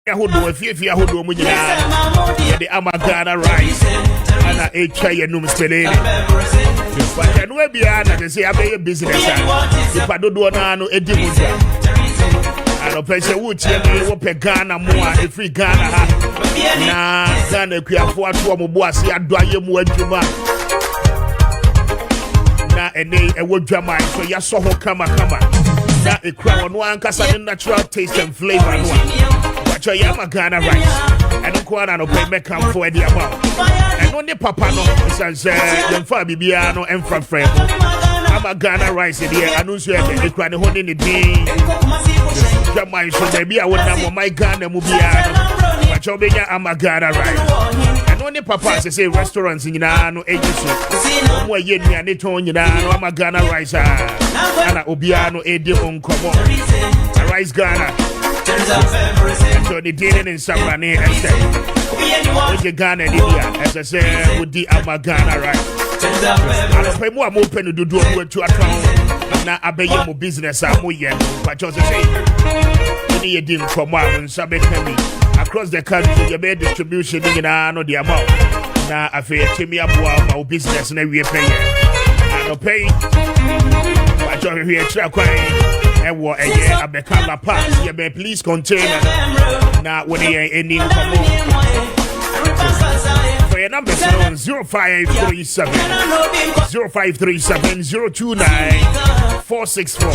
Yahudo, if you hold on, the Amagana rice, and a tray and num spelling. But I know beyond that, they say I may a business. If I don't do no edibuja, and a person would tell me what Pegana more, a free Ghana. Nah, Ghana, we are for two more, see, I do you more Juma. Now, and they would drama, so you saw her come. Now, a crown one, cause I natural taste and flavor. But you are Ghana rice. I don't want to pay me come for the amount. And only Papa no, since young Fabiano and from Frame. I'm a Ghana rice in here. I know you have the crown holding the day. Jamai, so maybe I would have my Ghana Mubiano. But you're being a Ghana rice. And only Papa say restaurants in Yano agency. No more yet, and it on Yano, I'm a Ghana rice. And Obiano, Eddie on Como. Rice Ghana. So the dealing in Samani and said, with the Ghana India, as I said, with the Amagana right. I pay more open to do to account. Now I beg your business. I'm with you, but just say, you didn't come out and submit me across the country. You made distribution in know the amount. Now I feel to me about my business and every pay. I don't pay, but you're here trying. And what a year I become a pass. You may please contain now when you ain't ending. For your numbers on 0537 029 464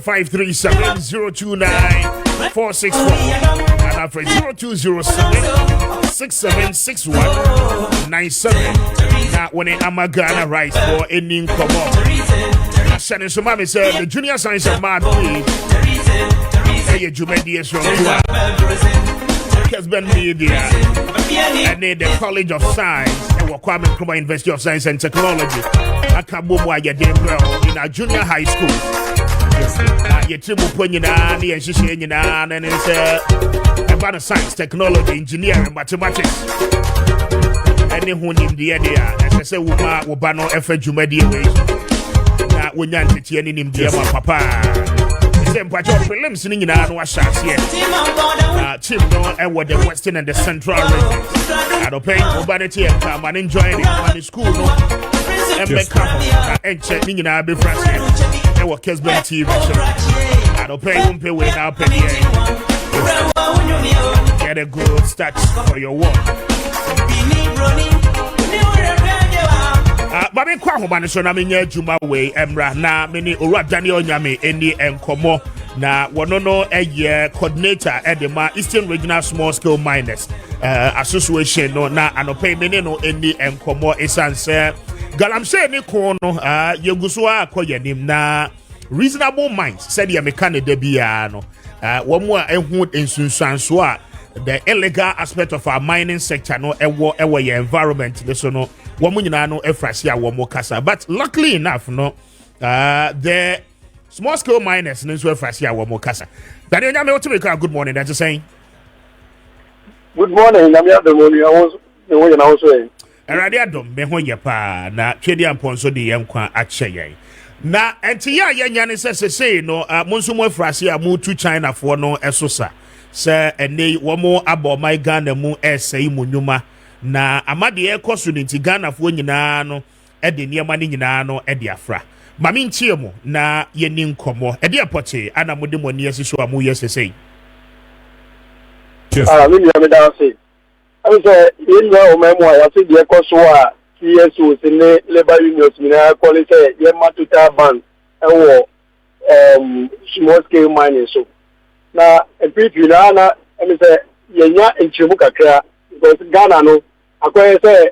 0537 029 464 and after 0207 6761 97. Now when I'm a Ghana rice for ending Shannon Somami said the junior science of Maakye Kubi Jumedias from Kessben Media and the College of Science and Kwame Appiah University of Science and Technology. Akabomo Ayadebro in a junior high school. Yetimu Punyana, the Shishiana, and it's about science, technology, engineering, mathematics. Anyone in the area, as I say, Wubano Efe Jumedia. When you're in dear papa, same part of prelims in our shots here. Team no, and what the Western and the Central regions. I don't pay nobody and come and enjoy it on the school. No, and make up and checking in our difference. And what Kessben TV. I don't pay one pay without penny. Get a good start for your work. Baby Kwame so na menye adwuma we emra na meni Owura Daniel Nyame eni enkomo na wono no eye coordinator edema Eastern Regional Small Scale Miners Association no na anope meni no eni enkomo esanse galamse ni ko no yeguso akoyanim na reasonable minds said ya mekane bia no womo a ehu ensunsuanso a the illegal aspect of our mining sector no ewo your environment so no womunyina no efrasia womo kasa but luckily enough no the small scale miners no efrasia womo kasa Daniel Nyame otumeka good morning that's saying good morning Nyame adomoni I was the way na also erade adom me ho ye pa na twedi amponso de yenkwa akyeye na entiya yenya ne sese no monso mo efrasia mu to China for no esosa se ene womo abo my Ghana mu esei munuma na amade ekoso nti Ghana fo nyina no de niema ni nyina no de afra mami ntie mu na yeni nkomo de apote ana mode moni asiso amu yesesei me me da say I say in no memo ya say de ekoso a CSO ne labor unions mina call say ye matuta ban ewo small scale mining so na epipi na me say yenya enchimu kakra because Ghana no akwai say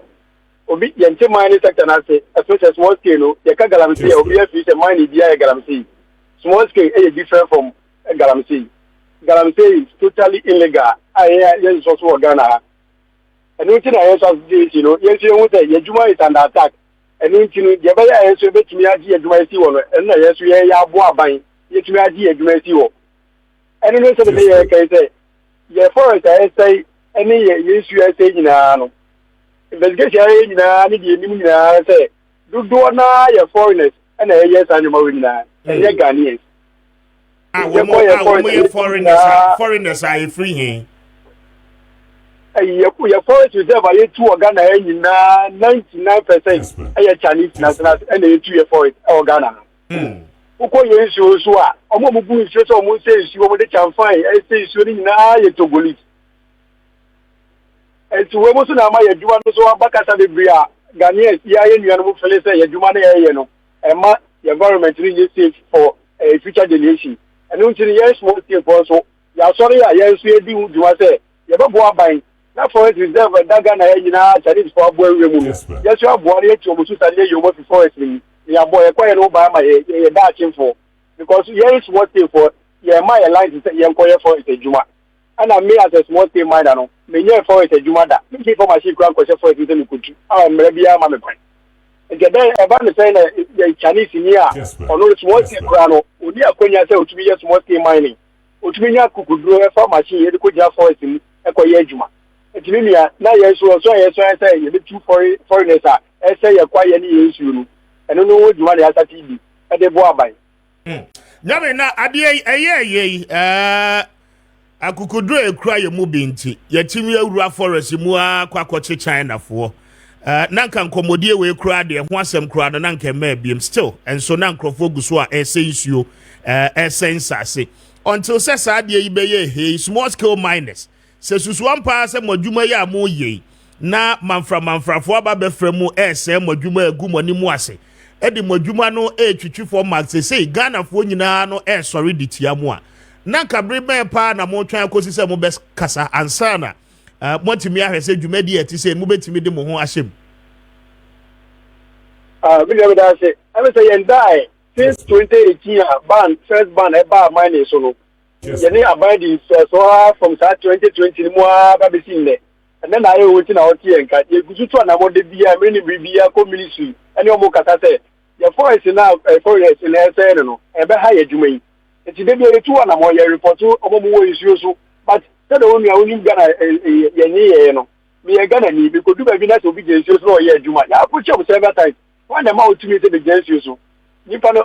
obi yente mining sector na say especially small scale no ye ka galamsey obi e fi say mining dia galamsey small scale is different from galamsey is totally illegal yes also Ghana and we na yes you know yes you want ye juma is under attack and we you ye ba ya yes betimi agi juma si wo no and na yes ye ya bo aban ye timi agi juma si wo and no say the ye say ye forest say any yes you say nyina no investigation nyina ni die nim nyina say do na ye foreigners and yes anyuma we nyina and ye Ghanaians foreigners are free here your forest reserve are 2 Ghana in 99% a Chinese national and a 2 year forest or Ghana. Uko yesu so a omo mubu nse so omo se nsi omo de chamfan e se nsi ni na ye togolit e ti we mo so na ma ye djuma no so abakasa bebre a Ghanaians ya ye nuanu mo fele se ye djuma na ye no e ma the environment ni safe for a future generation and until ye small scale for so ya sorry ya ye nso e di djuma se ye be bo aban na forest reserve da Ghana ye nyina challenge for abo ewe mu ye so abo re ti omo so sale ye omo fi forest ni ya boy e no ba ma ye daaching for because here is what they for ye my line is ye nkoye for it ejuma and I me as a small scale miner no me ye for it ejuma da me for machine kran ko for it ni kutu mre bia ma me kwan e get there e ba me say na ye Chinese ni a ono small scale kran no oni akonya say otumi ye small scale mining otumi nya kukuduro e for machine ye ko ja for it ni e ko ye ejuma etimi nia na ye so ye say ye be two foreigners a e say ye kwa ye ni ye nsu no eno no wo djuma ya sati bi e de bo aban nyame na ade akukudro ekura ye mu binti yatimi awura forest mu akwakoche China fo nanka nkomodie we kura de ho asem kura no nanka ma biem still enso na nkrofo guso a ese nsuo ensase until sesa ade yi be ye small scale miners se susuan pa se modwuma ya mo ye na manfrafo aba befra mu ese modwuma agumoni mu ase edi modwuma no twitwifo max say Ghana fo nyina no sorry ditia mu a na kabre ben pa na mo twan akosi se mo bes kasa ansana motimi ahwese dwumadi ati se mo betimi de mo ho ahyem we never that say I say yen die since 2018 ban first ban e ba mine so no ye abiding so from 2020 mu ba be sin le and then I will na oti enka ye gututu na mo de bia me ni bibia community any omo kata say your forest now forest in say no e be ha ye dwuma yi enti de bia etu na mo ye report omo mo issue so but said only a only Ghana ye ni no me ye Ghana ni be ko du ba bi na so bi je issue so ye dwuma ya put you several times when the mouth to me say be je issue so nipa no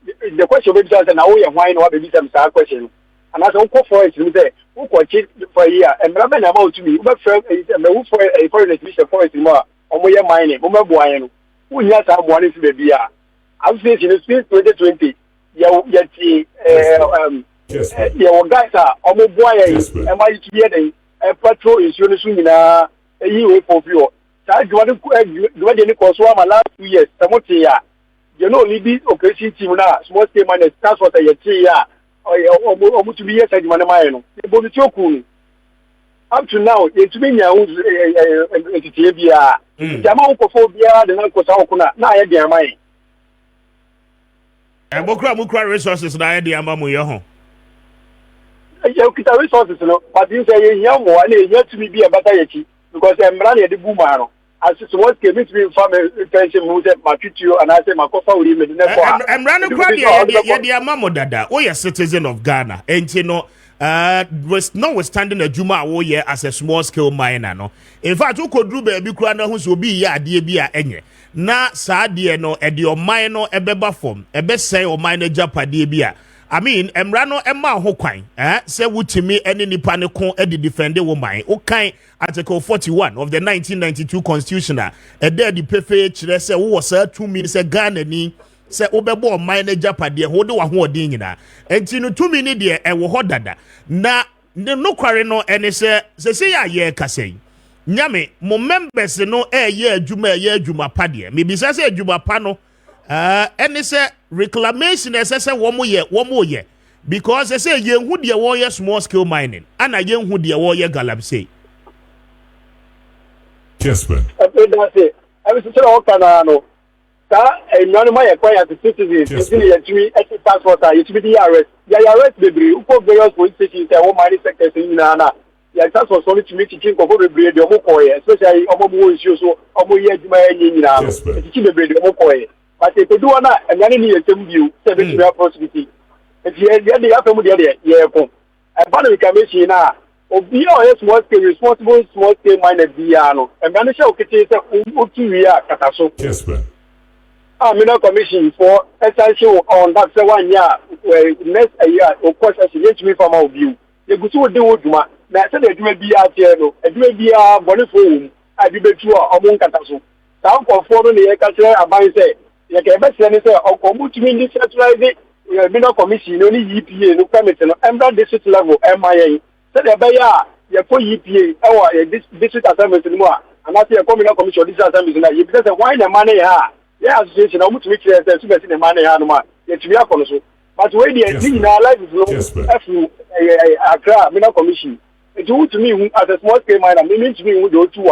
the question be say na wo ye hwan no wa be bi say sa question and as unko forest me say unko chi for year and me na mouth to me we friend me wo for a foreign exhibition forest mo a omo ye mine mo mabu ayen no unya sa mo ani fi be a I say since 2020 ya ti ya wo guys a omo bu ayen e ma yi ye den e patrol insurance nyina e yi we for fuel sa dwade ni ko so ama last 2 years samote ya you know lead operation team na small scale miners task force ya ti ya omo to be yes adwuma na maye no e bo mi ti okun up to now ye to be nya entity bia jama ko fo bia de na ko sa okuna na ye dia maye e bokura resources na ye dia mamu ye ho ye kita resources no but you say ye nya mo na ye to be bia bata ye chi because emra na ye de bu ma no as so what can me farm pension mu say ma tutu and I say ma ko fa ori me de ko emra no kwa ye dia mamu dada o ye citizen of Ghana enti no notwithstanding a juma wo ye as a small scale miner no in fact who could do baby kura na hu so bi ye ade bi a enye na saa de no e de o mine no ebeba form ebe say o mine japade bi a I mean emra no emma ho kwan say wutimi ene nipa ne ko e de defend wo mine o kan article 41 of the 1992 constitution e de di pefe kire say wo was 2 million say Ghana ni se obebo mine japade ho de wa ho odin nyina enti no 2 million de e wo ho dada na no kware no ene se ya ye kasei nyame mo members no ye adwuma pa de me bisa se adwuma pa no ene se reclamation se wo mo ye because se ye hu de wo ye small scale mining ana ye hu de wo ye galapse Kessben I was saying all kana no ta enwanu ma ye kwa ya citizens ni ye tumi task force ye tumi di arrest ya arrest bebre uko various police stations say wo mining sectors ni na ya task force only tumi teaching ko bebre de omo koye especially omo mo issue so omo ye adwuma ye nyina teaching bebre de omo koye but e do na enwanu ni ye tembiu say be tumi prosecute enti ye de afemu de ye ko e ba no reclamation na obi o small scale responsible small scale miner bia no enwanu she okete say otuwi a kataso Kessben Mineral Commission for essential on that 1 year next a year of course as you me from our view. The good to do Juma, na se de adwuma bi atie no adwuma bi a bone fo wom a bi betu a omo nkata so ta nkofo no ne ye ka kire aban se ye ka be se ne se omutumi ndi centralize mineral commission no ni EPA no permit no ember district level MIA se de be ya ye for EPA e district assembly no a anase ye mineral commission district assembly na ye be se why na money ha ye association omutumi kire se be se ne money ha no ma ye tumi akono so but we dey ni na life is no afu Accra mineral commission it would to me as a small scale miner mean to me who do to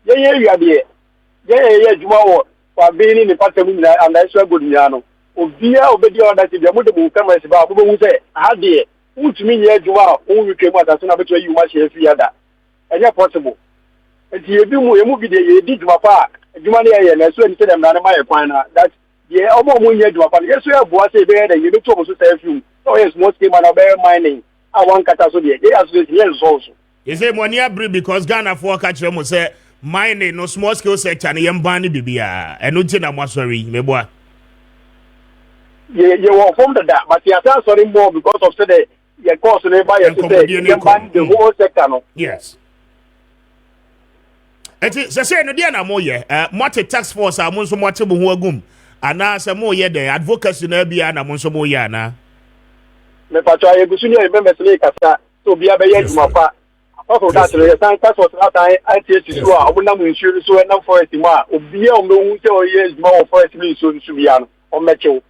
ye juma or for being in the parliament and that's why good no obia obedi order to the mode come as ba who say how dey who to me ye juma who we came as na between you much every other and possible and ye bi mu bi dey ye di juma pa juma ne ye na so ni say dem na my kwan na that ye omo mu ye juma pa yes we abo say be dey you be to so say few so yes small scale miner be mining I want kata so dey associate yes also you say money abri because Ghana for catch them say mining no small scale sector na yemba ni bibia eno ti na mwasori meboa ye were from that but you are sorry more because of say the cost no buy you say yemba the whole sector no yes eti say no dia na mo ye multi tax force a mo nso mo ate bo ho agum ana say mo ye the advocacy na bia na mo nso mo ye ana me patro ye gusu ni e be mesle kasa so bia be ye djuma pa apart that le san tax force na tan ITS so a obuna mu insure so na forest mu a obia o mehu se o ye djuma o forest mi so nsu bia no o mechew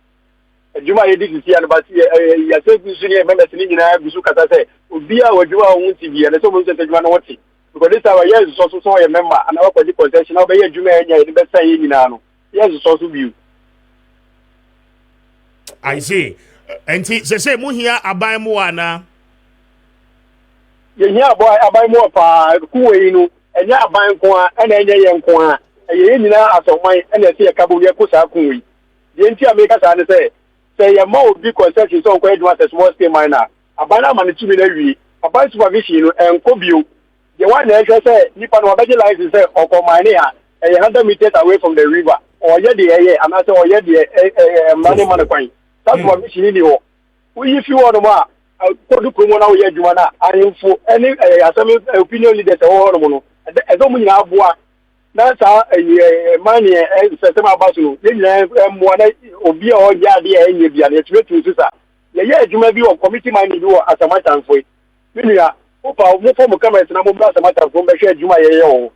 djuma ye digi sia no ba ya se gusu ni e be mesle nyina gusu kasa se obia o djuma o nti bia na so mo se djuma no woti because this our yes so ye member and our quality concession na be ye djuma enya ye be san ye nyina no yes so bi I see. Enti se mu hia aban mu ana ye hia boy aban mu pa kuwe no enya aban ko a na enya ye nko a ye nyina asomman na se ye kabo ye ko sa kunwi ye nti america sa ne se ye ma obi concession so ko eduma se small scale miner aban na ma ne tumi na wi aban supervision no enko bio ye wa na ehwe se nipa no obeje license se oko mine ha 100 meters away from the river or ye de and I say or ye de money kwan that's what mission ni ho we if you want ma ko du ko mo na wo ye adwuma na ahemfo any assembly opinion leaders ho no no ezo mu nyina aboa na sa mani system about no ye nyina mo na obi a o ya de enye bia na etumetu sisa ye ye adwuma bi o committee man bi o asamatan foi minua o pa mo fo mo cameras na mo bra asamatan fo be hwe adwuma ye o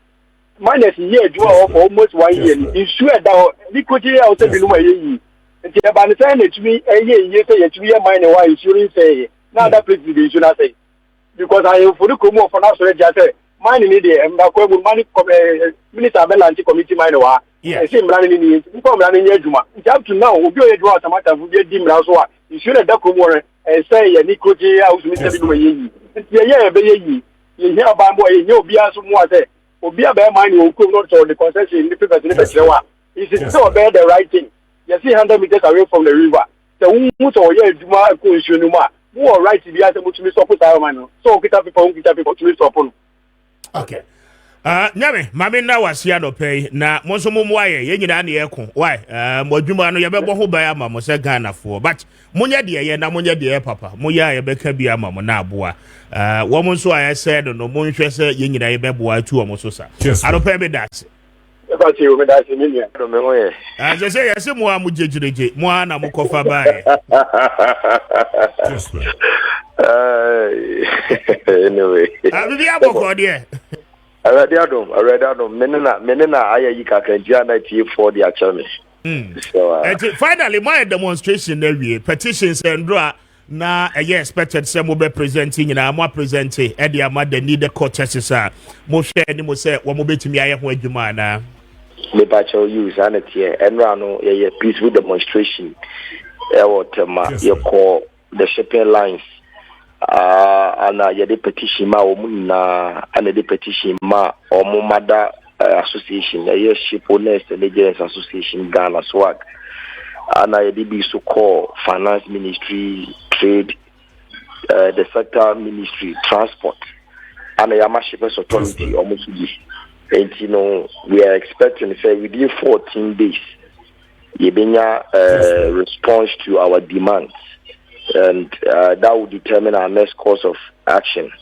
minus ye adwuma o for almost 1 year ni sure that ni ko ti ya o se binu ma ye yi nti e ba ne say na tumi ye say ye tumi ye mine wa insurance say na that place the insurance say because I for the come for na so reja say mine ni dey mba ko ebu mine minister belanti committee mine wa e say mra ni ni ko mra ni adwuma nti up to now obi o ye adwuma automata fu bi di mra so a insurance da ko mo say ye ni ko ti a usumi say binu ma ye yi nti ye be ye yi ye hia ba mo ye obi aso mo a say obi a be mine o ko no to the concession the people ni be trewa is it so be the right thing you see 100 meters away from the river the who to ye adwuma ko insure ma who are right to be able to stop that man so kita people to stop on okay nyame mame na wasia no pay na mo so mo aye ye nyina na ye ko why mo adwuma no ye bebo ho ba ama mo se Ghana fo but munya de ye na munya de ye papa mo ya ye beka bi ama mo na aboa wo mo so aye said no mo nhwe se ye nyina ye bebo atu o mo so sa ado pay be that about you with that million no me hoye je say yes mo a mo jejureje mo na mo kofa bae anyway abi aboko de already adom menena ayi kakanjia na tie4 dia chame so finally my demonstration na wie petitions and draw na expected say mo be presenting na mo present e dey ama the need court cases a mo hwe ni mo say wo mo betimi aye ho adwuma na me pacho use anatie enra no ye peaceful demonstration e wotema ye call the shipping lines ana ye de petition ma na ana de petition ma mada association ye ship owners and agents association Ghana swag ana ye de so call finance ministry trade the sector ministry transport ana yama shippers authority almost and you know we are expecting say within 14 days ye benya response to our demands and that will determine our next course of action.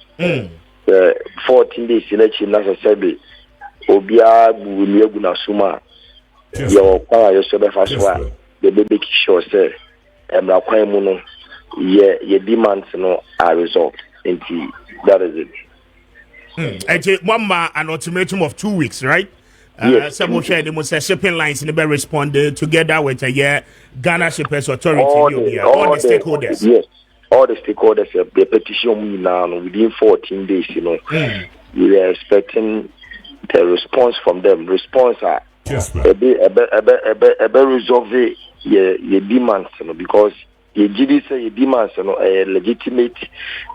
14 days in a chin as a sebe obia bu na suma your power your so the baby sure say na kwan mu no your demands no are resolved into that is it. One an ultimatum of 2 weeks, right? Yes. Some shipping lines in the responded together with Ghana Shippers Authority, all the stakeholders. Yes, all the stakeholders have the petition now within 14 days. We are expecting the response from them. Response are resolve your demands, because your GD say your demands are legitimate,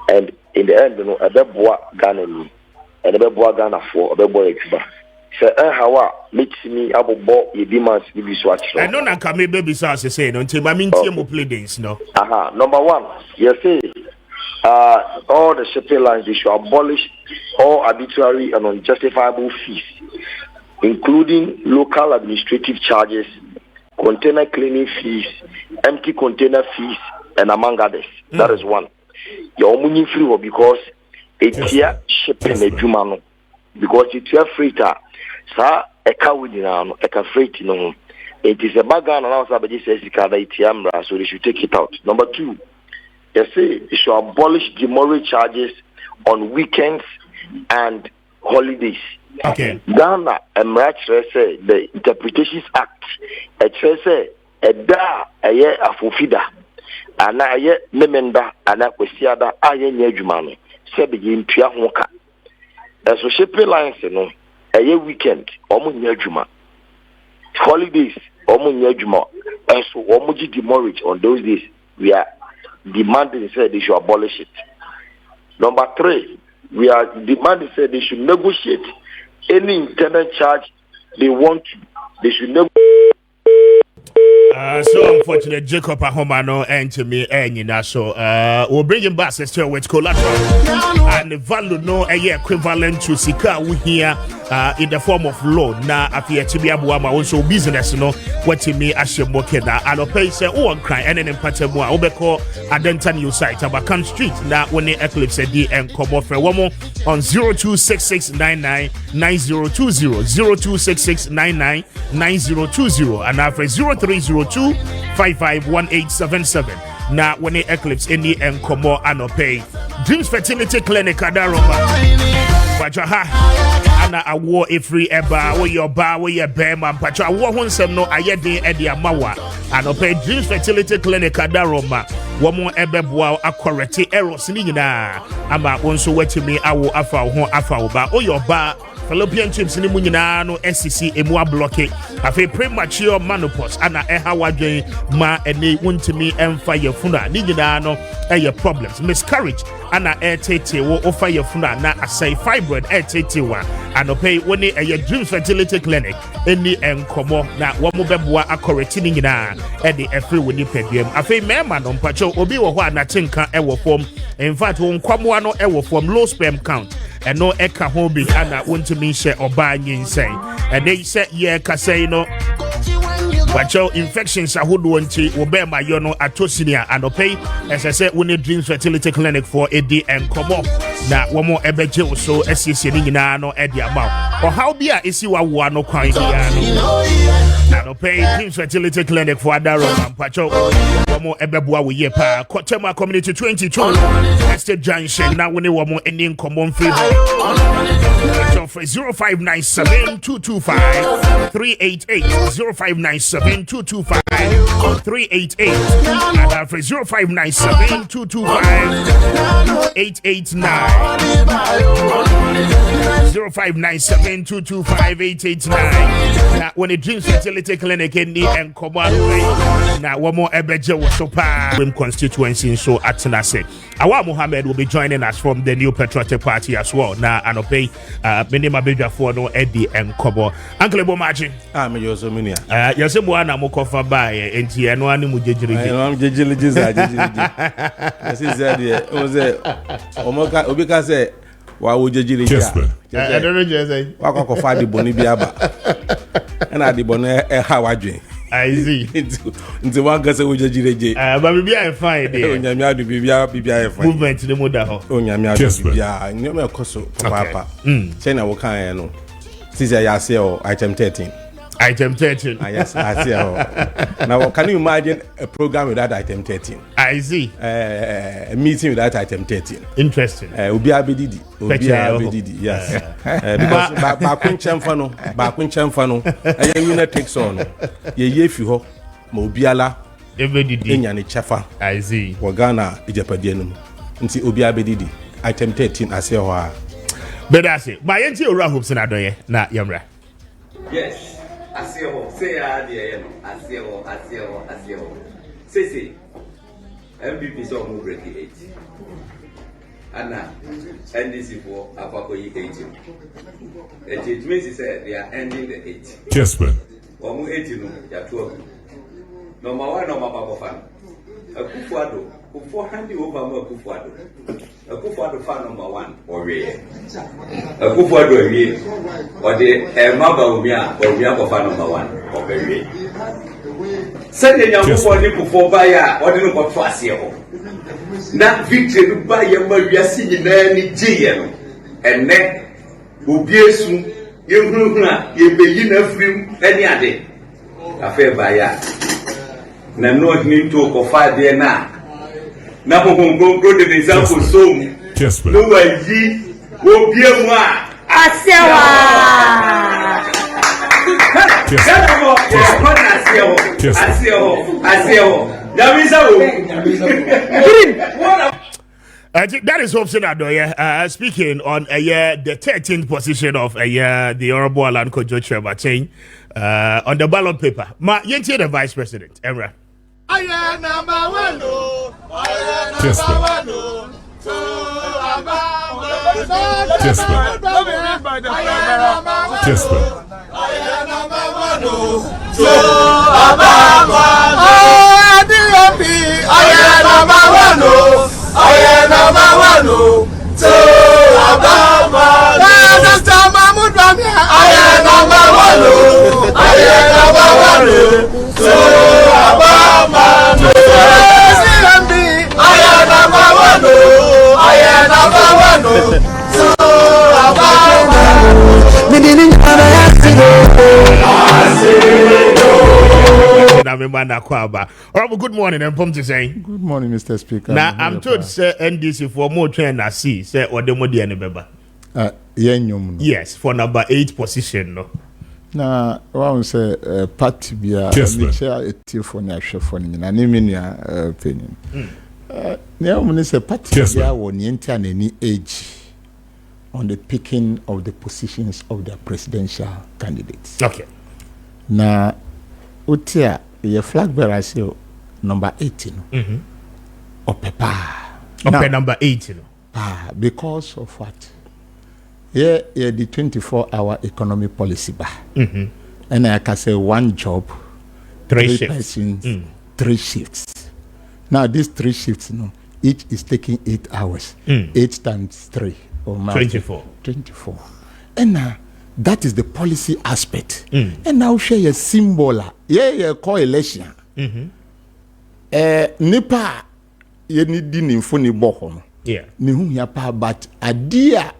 and in the end, a beboa Ghana and a beboa Ghana for a beboa Cuba. So, how makes me able to your demands to be swatched. I know that can maybe be so as say until I mean team play days, no. Number one, you say all the shipping lines they should abolish all arbitrary and unjustifiable fees, including local administrative charges, container cleaning fees, empty container fees, and among others. That is one. Your money free because it's here shipping a jumano, because it's here freighter. Sa eka wudina eka freight no. It is a bagan and also abedi says so they should take it out. Number two, they say they should abolish demurrage charges on weekends and holidays. Okay. Ghana say the Interpretations Act it says a da a year afofida and a year memenda and a kwesiada a year nyejumano se begin tua hoka. So shipping lines no a year weekend omo nyejuma holidays omo nyejuma and so omo ji demurrage on those days we are demanding say they should abolish it. Number three, we are demanding say they should negotiate any internal charge they want to. They should negotiate. So unfortunately, Jacob Ahomano and to me, and so we'll bring him back still with collateral and the value no equivalent to Sika we here in the form of loan. Now, after Tibiabuama also business, what to me as your mokeda and pay say one cry and then in Patamua Obeko Adenta new site Abakan Street. Now, when the eclipse a D and come off a woman on 0266999020 0266999020 and after 0302551877. Now, when the eclipse any and come more and pay Dreams Fertility Clinic Adaroma. Pachaha ana awo every eba where your bar where your bear man pacha awo honsem no ayede e dia mawa anope Dreams Fertility Clinic Adaroma womo ebeboa akorete errors ni nyina ama wonso watimi awo afa ho afa oba oyoba fallopian tubes ni mu nyina no SCC emu ablock afa premature menopause ana eha wadwen ma ene wontimi emfa yefuna ni nyina no eye problems miscarriage ana tete wo ofa yefuna na asai fibroid tete wa anope woni eye Dreams Fertility Clinic eni enkomo na womo beboa akorete ni nyina e de efre woni pediem afa mema no mpacho obi wo ho anatenka ewo form in fact won kwamoa no ewo form low sperm count eno eka ho bi ana wontimi hye oba nyinsɛn ene sɛ ye kasɛi no Bacho infections ahodo nti wo be ma yo no atosinia anopei ɛsɛ woni Dreams Fertility Clinic for AD and komo na womo ebeje wo so asiesie ni nyina no e dia ma o how bia esi wa wo ano kwan bia no anopei Dreams Fertility Clinic for Adaro Pacho womo ebeboa wo ye pa Kotema Community 22 Estate Junction na woni womo eni nkomo mfiri 0597-225-388 0597-225-388 and for 0597-225-889 0597-225-889 now when the Dreams Fertility Clinic in the and command now one more ebeje was so pa constituency so Atenase Awa Mohammed will be joining us from the New Patriotic Party as well now and obey many mabedwa for no Eddie and Kobo Uncle Bomachi me yoso minia yase mo ana mo kofa ba enti eno ani mo jejiriji am jejiriji za jejiriji yase zade o ze omoka obi ka se wa wo jejiriji I don't know just say wa kofa de boni bi aba na de boni e ha wadwen I see. Into one gets a Wijaji. But maybe I find it. Movement in the Mudaho. Oh, Yamia, yeah, never coso, Papa. China will kind of Caesar Yasio, item 13. Item 13. Yes, I see. Now, can you imagine a program without item 13? I see. A meeting without item 13. Interesting. Ubi Abedidi. Yes. Because Bakun Chamfano, a unit takes on. Ye Fuho, Mobiala, Enyani Chafa. I see. Wagana, Ijapadianum. Nti Ubi Abedidi. Item 13, I see. But that's it. My auntie Ora hopes in Adoye, na Yamra. Yes. Asio, say Adia, Asio. Say, MVP so move break 8. Anna, NDC for Apakoyi 18. It means they are ending the 8. Kessben. Or 18, you are 12. Number 1, number Papa fan. A Kufuado, who hand you over more Kufuado. A Kufuado fan number 1 or Ray. A Kufuado or the Mabamia or Miako fan number 1 or Ray. Send a young Kufuado for buyer or the number Fasio. Not victory by your Maria singing any GM and neck who bears you begin a free any other affair buyer. Na no need to confide there now. Na go the example so. Kessben. No way wo bia mu a Asewa. That is Hope Senadoye speaking on the 13th position of the Honorable Alan Kojo Trebachain on the ballot paper. Ma Yentie the Vice President, Emra. I am number 1. Good morning, and Pom to say. Good morning, Mr. Speaker. Now I'm told say NDC for more train I see say Odemodi and Beba. Yes, for number 8 position. No. Na one say party bia me share a for na hwe for ni na me nua opinion. Now when say party bia won yenta na ni age on the picking of the positions of the presidential candidates. Okay. Na utia your flag bearer say number 18. Okay, number 18. Because of what? Yeah, the 24-hour economy policy bar. And I can say one job, 3 shifts. Persons, 3 shifts. Now these 3 shifts, each is taking 8 hours. 8 times 3. 24. And now that is the policy aspect. And now share a symbol. Yeah, call election. Nipa ye ni di ni mfoni boho. Yeah. Ni hu ya pa but adia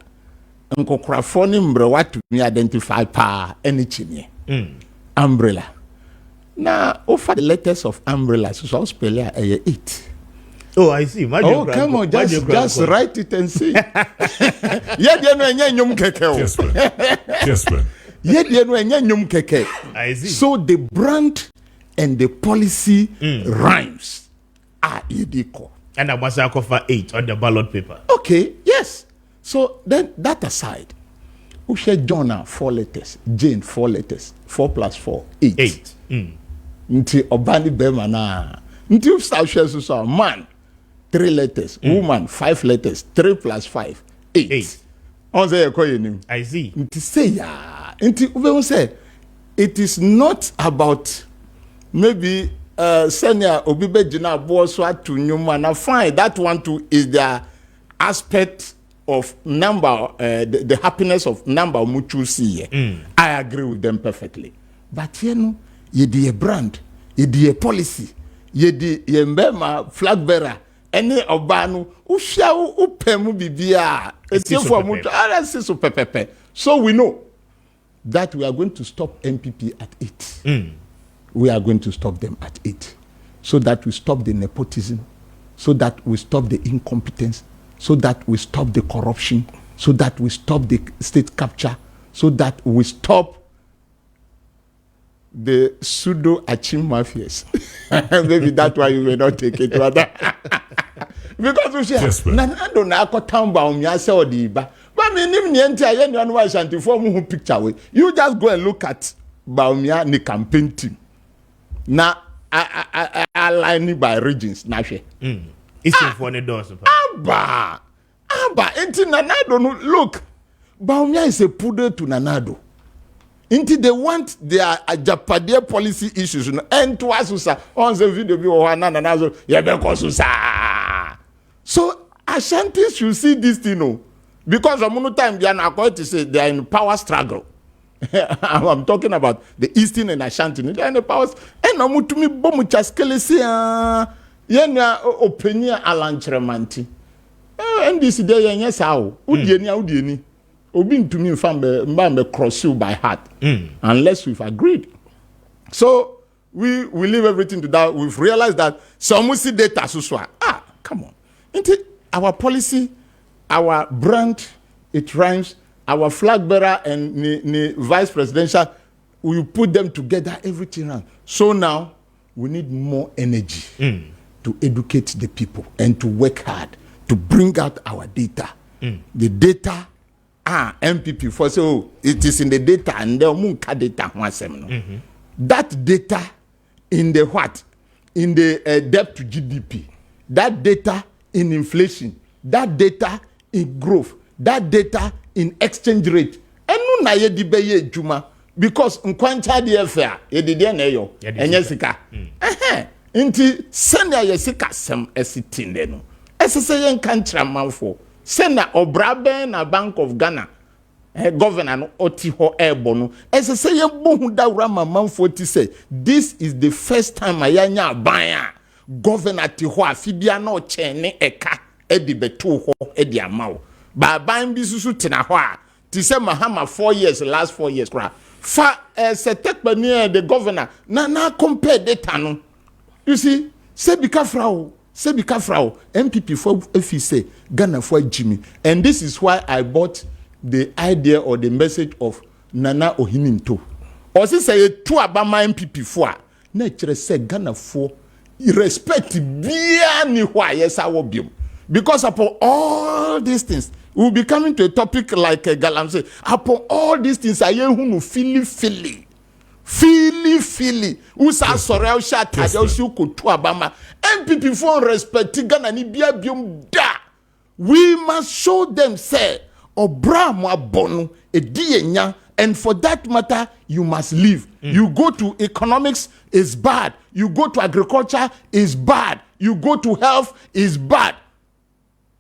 nkokrafo ni mbre watu mi identify pa any chinye. Umbrella. Now offer the letters of umbrella so spell here 8. Oh, I see. Come on, just write it and see. Yeah, they no enye nyum keke o. Kessben. Yeah, they no enye nyum keke. I see. So the brand and the policy rhymes are equal. And I must offer 8 on the ballot paper. Okay, yes. So then that aside, we share John 4 letters, Jane 4 letters, 4 plus 4, 8. Nti obani bema na. Nti ufsa so man 3 letters, woman 5 letters, 3 plus 5, 8. On say I see. Nti say ya. Nti ube say it is not about maybe senior obibe jina bo so atu nyuma na fine. That one too is the aspect of number, the happiness of number mutu see. I agree with them perfectly. But yɛde yɛ brand, yɛde yɛ policy, yɛde yɛ mbɛma flag bearer ɛne ɔbaa no wohwɛ wo pɛ mu bibia etiefo mu ara si so pɛpɛpɛ. So we know that we are going to stop MPP at 8. We are going to stop them at 8, so that we stop the nepotism, so that we stop the incompetence, so that we stop the corruption, so that we stop the state capture, so that we stop the pseudo achim mafias. Maybe that's why you may not take it. Because we say, Nanado na ako tamba umyase odiba. But me nim niente aye ni anu wa shanti for mu picture we. You just go and look at Baumia ni campaign team. Na aligning by regions na hwe. Eastern for the doors. Aba enti Nanado no look. Baumia is a poodle to Nanado. Inti they want their Japadia policy issues and to asusa on the video be na nazo yebeko susa. So Ashanti should see this thing no, because of time they are not going to say they are in power struggle. I'm talking about the Eastern and Ashanti. They are in the powers. And I'm to me bomu chaskele si yenya opinion alanchremanti. And this day yenya sao udieni. Obin to me mba cross you by heart unless we've agreed. So we leave everything to that. We've realized that some see data suswa. Come on. Our policy, our brand, it rhymes. Our flag bearer and the vice presidential, we put them together, everything around. So now we need more energy to educate the people and to work hard to bring out our data. The data. MPP for so it is in the data and the munka data that data in the what? In the debt to GDP, that data in inflation, that data in growth, that data in exchange rate. And no na ye di beye juma because nkwancha de afia ye de na yo enye sika. Inti senya ye sika sem esitinde no. Esese ye nkantra manfo. Sena obraben na Bank of Ghana governor no oti ho ebono esese ye bohu dawra mamamfo ti say this is the first time ayanya aban governor ti ho afibia na o chene eka edi beto ho edi amawo ba ban bi susu tena ho a ti say mahama 4 years last 4 years kra fa se tekpani the governor na compare data no you see say bika frau MPP for if you say Ghana for Jimmy. And this is why I bought the idea or the message of Nana Ohininto. Or say two Abama MPP for nature say Ghana for respect ni why yes I will be. Because upon all these things, we'll be coming to a topic like Galam say, upon all these things I hear who fili. Usa sorel shat ajosu ko to Abama. MPP for respect Ghana ni bia biom da. We must show them say obra mo abonu edienya, and for that matter you must live. You go to economics is bad. You go to agriculture is bad. You go to health is bad.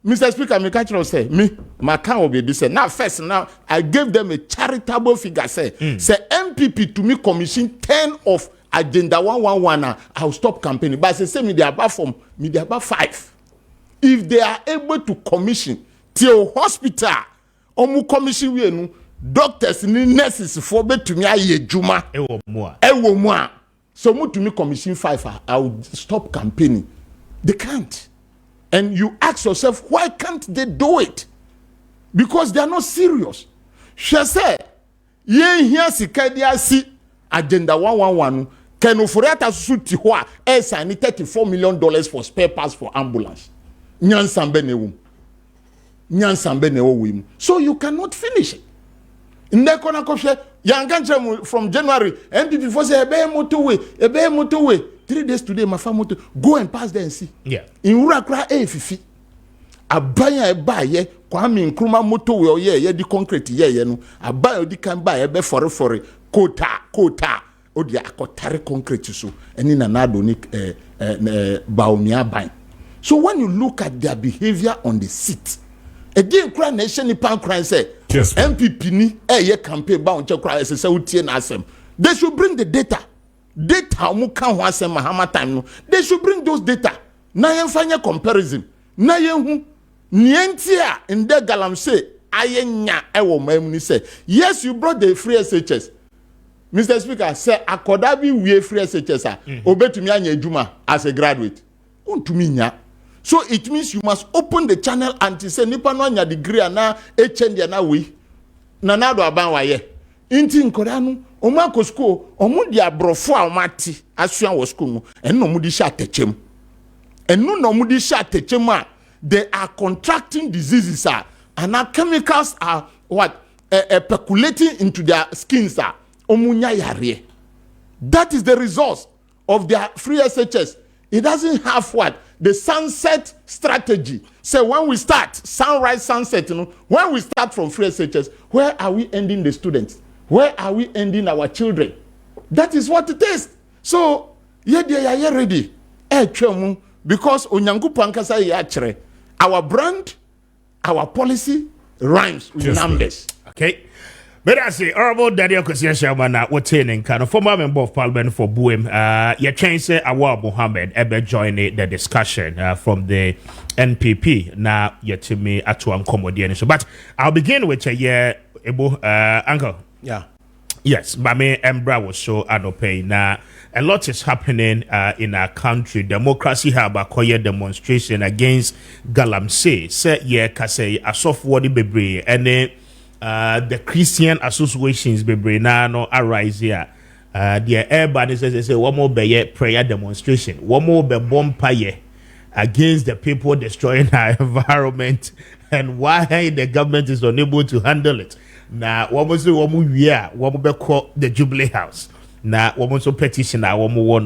Mr. Speaker, me catch say me my can will be this. Now first now I gave them a charitable figure say MPP to me commission 10 of agenda 111 I'll stop campaigning. But say me they are about 5. If they are able to commission till hospital omu commission we no doctors ni nurses for betumi aye juma ewo mu a so mu to me commission 5 I will stop campaigning. They can't. And you ask yourself, why can't they do it? Because they are not serious. She said, ye here sikadia si agenda 111 can ofurata suti hoa esa ni $34 million for spare parts for ambulance. Nyansambe ne wo. So you cannot finish it. Ndekona koshe yanganche from January MPP for say ebe motorway 3 days today my farm motor go and pass there and see. Yeah. In Urakra fifi abaya eba ye Kwame Nkrumah motorway ye di concrete ye no abaya odi kan ba ebe fore kota odi akotare concrete so eni na nado ni baumia ban. So when you look at their behavior on the seat, again cry nation ni pan cry say MPP ni ye campaign ba on che cry say utie na asem. They should bring the data. data mu kan ho asem mahama time no they should bring those data na yen fanya comparison na yen hu nientia in the galamsey ayenya ewo mam ni say yes you brought the free SHS. Mr. Speaker, say akoda bi wie free SHS obetumi anya adwuma as a graduate. Untumi nya. So it means you must open the channel and say nipa no anya degree na HND na we. Na na do aban wa ye. Inti nkoda no omo akọ school omo di abrofo a omo ati asua wo school no eno omo di sha techem. Eno no omo di sha techem a they are contracting diseases and our chemicals are what percolating into their skins omunya yare. That is the result of their free SHS. It doesn't have what the sunset strategy. So when we start sunrise sunset, when we start from free SHS, where are we ending the students? Where are we ending our children? That is what it is. So yeah, they are ready. Because onyankupan kasa yachre. Our brand, our policy rhymes with numbers. Okay. But I say, Honorable Daddy Okosiyashama, what's in kind of former member of parliament for Buem, your change say Awad Mohammed ever joined the discussion from the NPP. Now, yet to me, Atuam Komodian. But I'll begin with a year, Uncle. Yeah. Yes, Mame Embra was so anopay. Now, a lot is happening in our country. Democracy have a quiet demonstration against Galamsey. Say, yeah, Kase, a soft word bebre, and the Christian associations bebre na no arise here. The urban say one more be prayer demonstration, one more be bonfire against the people destroying our environment and why the government is unable to handle it. Now, one more be call the Jubilee House. Na woman so petition na woman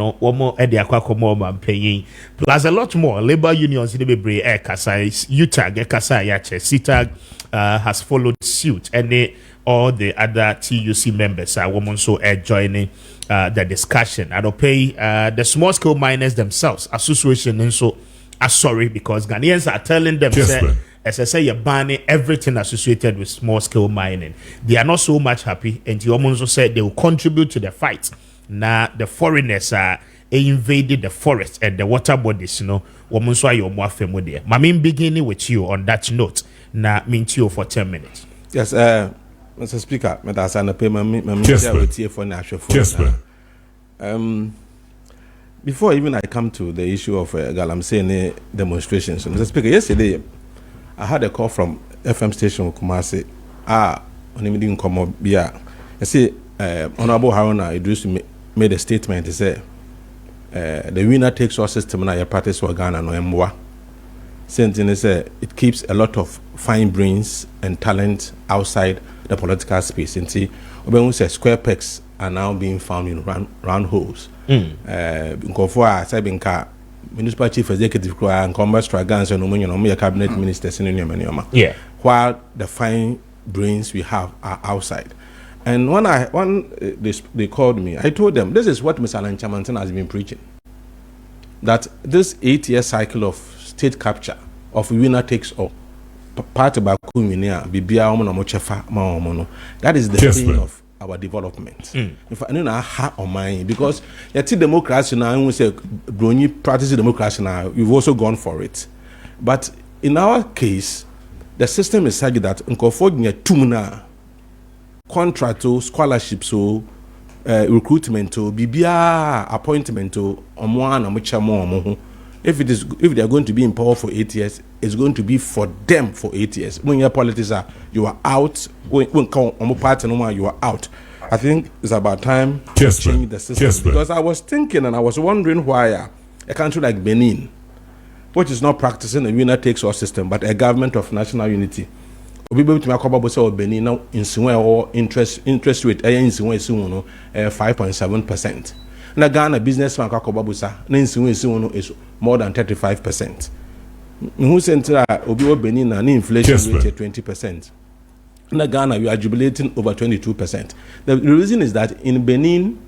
e de akwa man paying plus a lot more labor unions in the bebre kasa UTAG kasa ya che SITAG has followed suit and all the other TUC members are women so joining the discussion. I don't pay the small scale miners themselves association and so are sorry because Ghanaians are telling them as I say, you're banning everything associated with small scale mining. They are not so much happy, and you also said they will contribute to the fight. Now, the foreigners are invaded the forest and the water bodies, woman so you're more familiar. Mamim, beginning with you on that note. Now, mean to you for 10 minutes. Yes, Mr. Speaker, before even I come to the issue of Galamsey demonstrations, Mr. Speaker, yesterday, I had a call from FM station Kumasi. On him come up. Yeah, I see. Honorable Haruna Idris made a statement. He said, "The winner takes all system na your parties for Ghana no emwa." Saying say it keeps a lot of fine brains and talent outside the political space. And see, when we say square pegs are now being found in round holes. Municipal chief executive and commerce stragans and cabinet ministers in yeah. While the fine brains we have are outside. And when they called me, I told them this is what Mr. Alan Chamanton has been preaching. That this 8-year cycle of state capture of winner takes all part of Bakuminia, Bibia Omochefa Maomono. That is the thing of our development. In fact, I don't know how on mine because you see democracy now. And we say, "Brony practicing democracy now." You've also gone for it, but in our case, the system is such that unconforming tumna contract to scholarship so recruitment to bibia appointment to omwana muchamo. If they are going to be in power for 8 years, it's going to be for them for 8 years. When your politics are, you are out. When come on party no more, you are out. I think it's about time to change the system. Because I was thinking and I was wondering why a country like Benin, which is not practicing a winner takes all system, but a government of national unity, we be able to make about Benin now in or interest rate 5.7%. Na Ghana businessman kakobabusa na nsiwe is more than 35%. Who central obi Benin na inflation rate 20%. Na Ghana we are jubilating over 22%. The reason is that in Benin,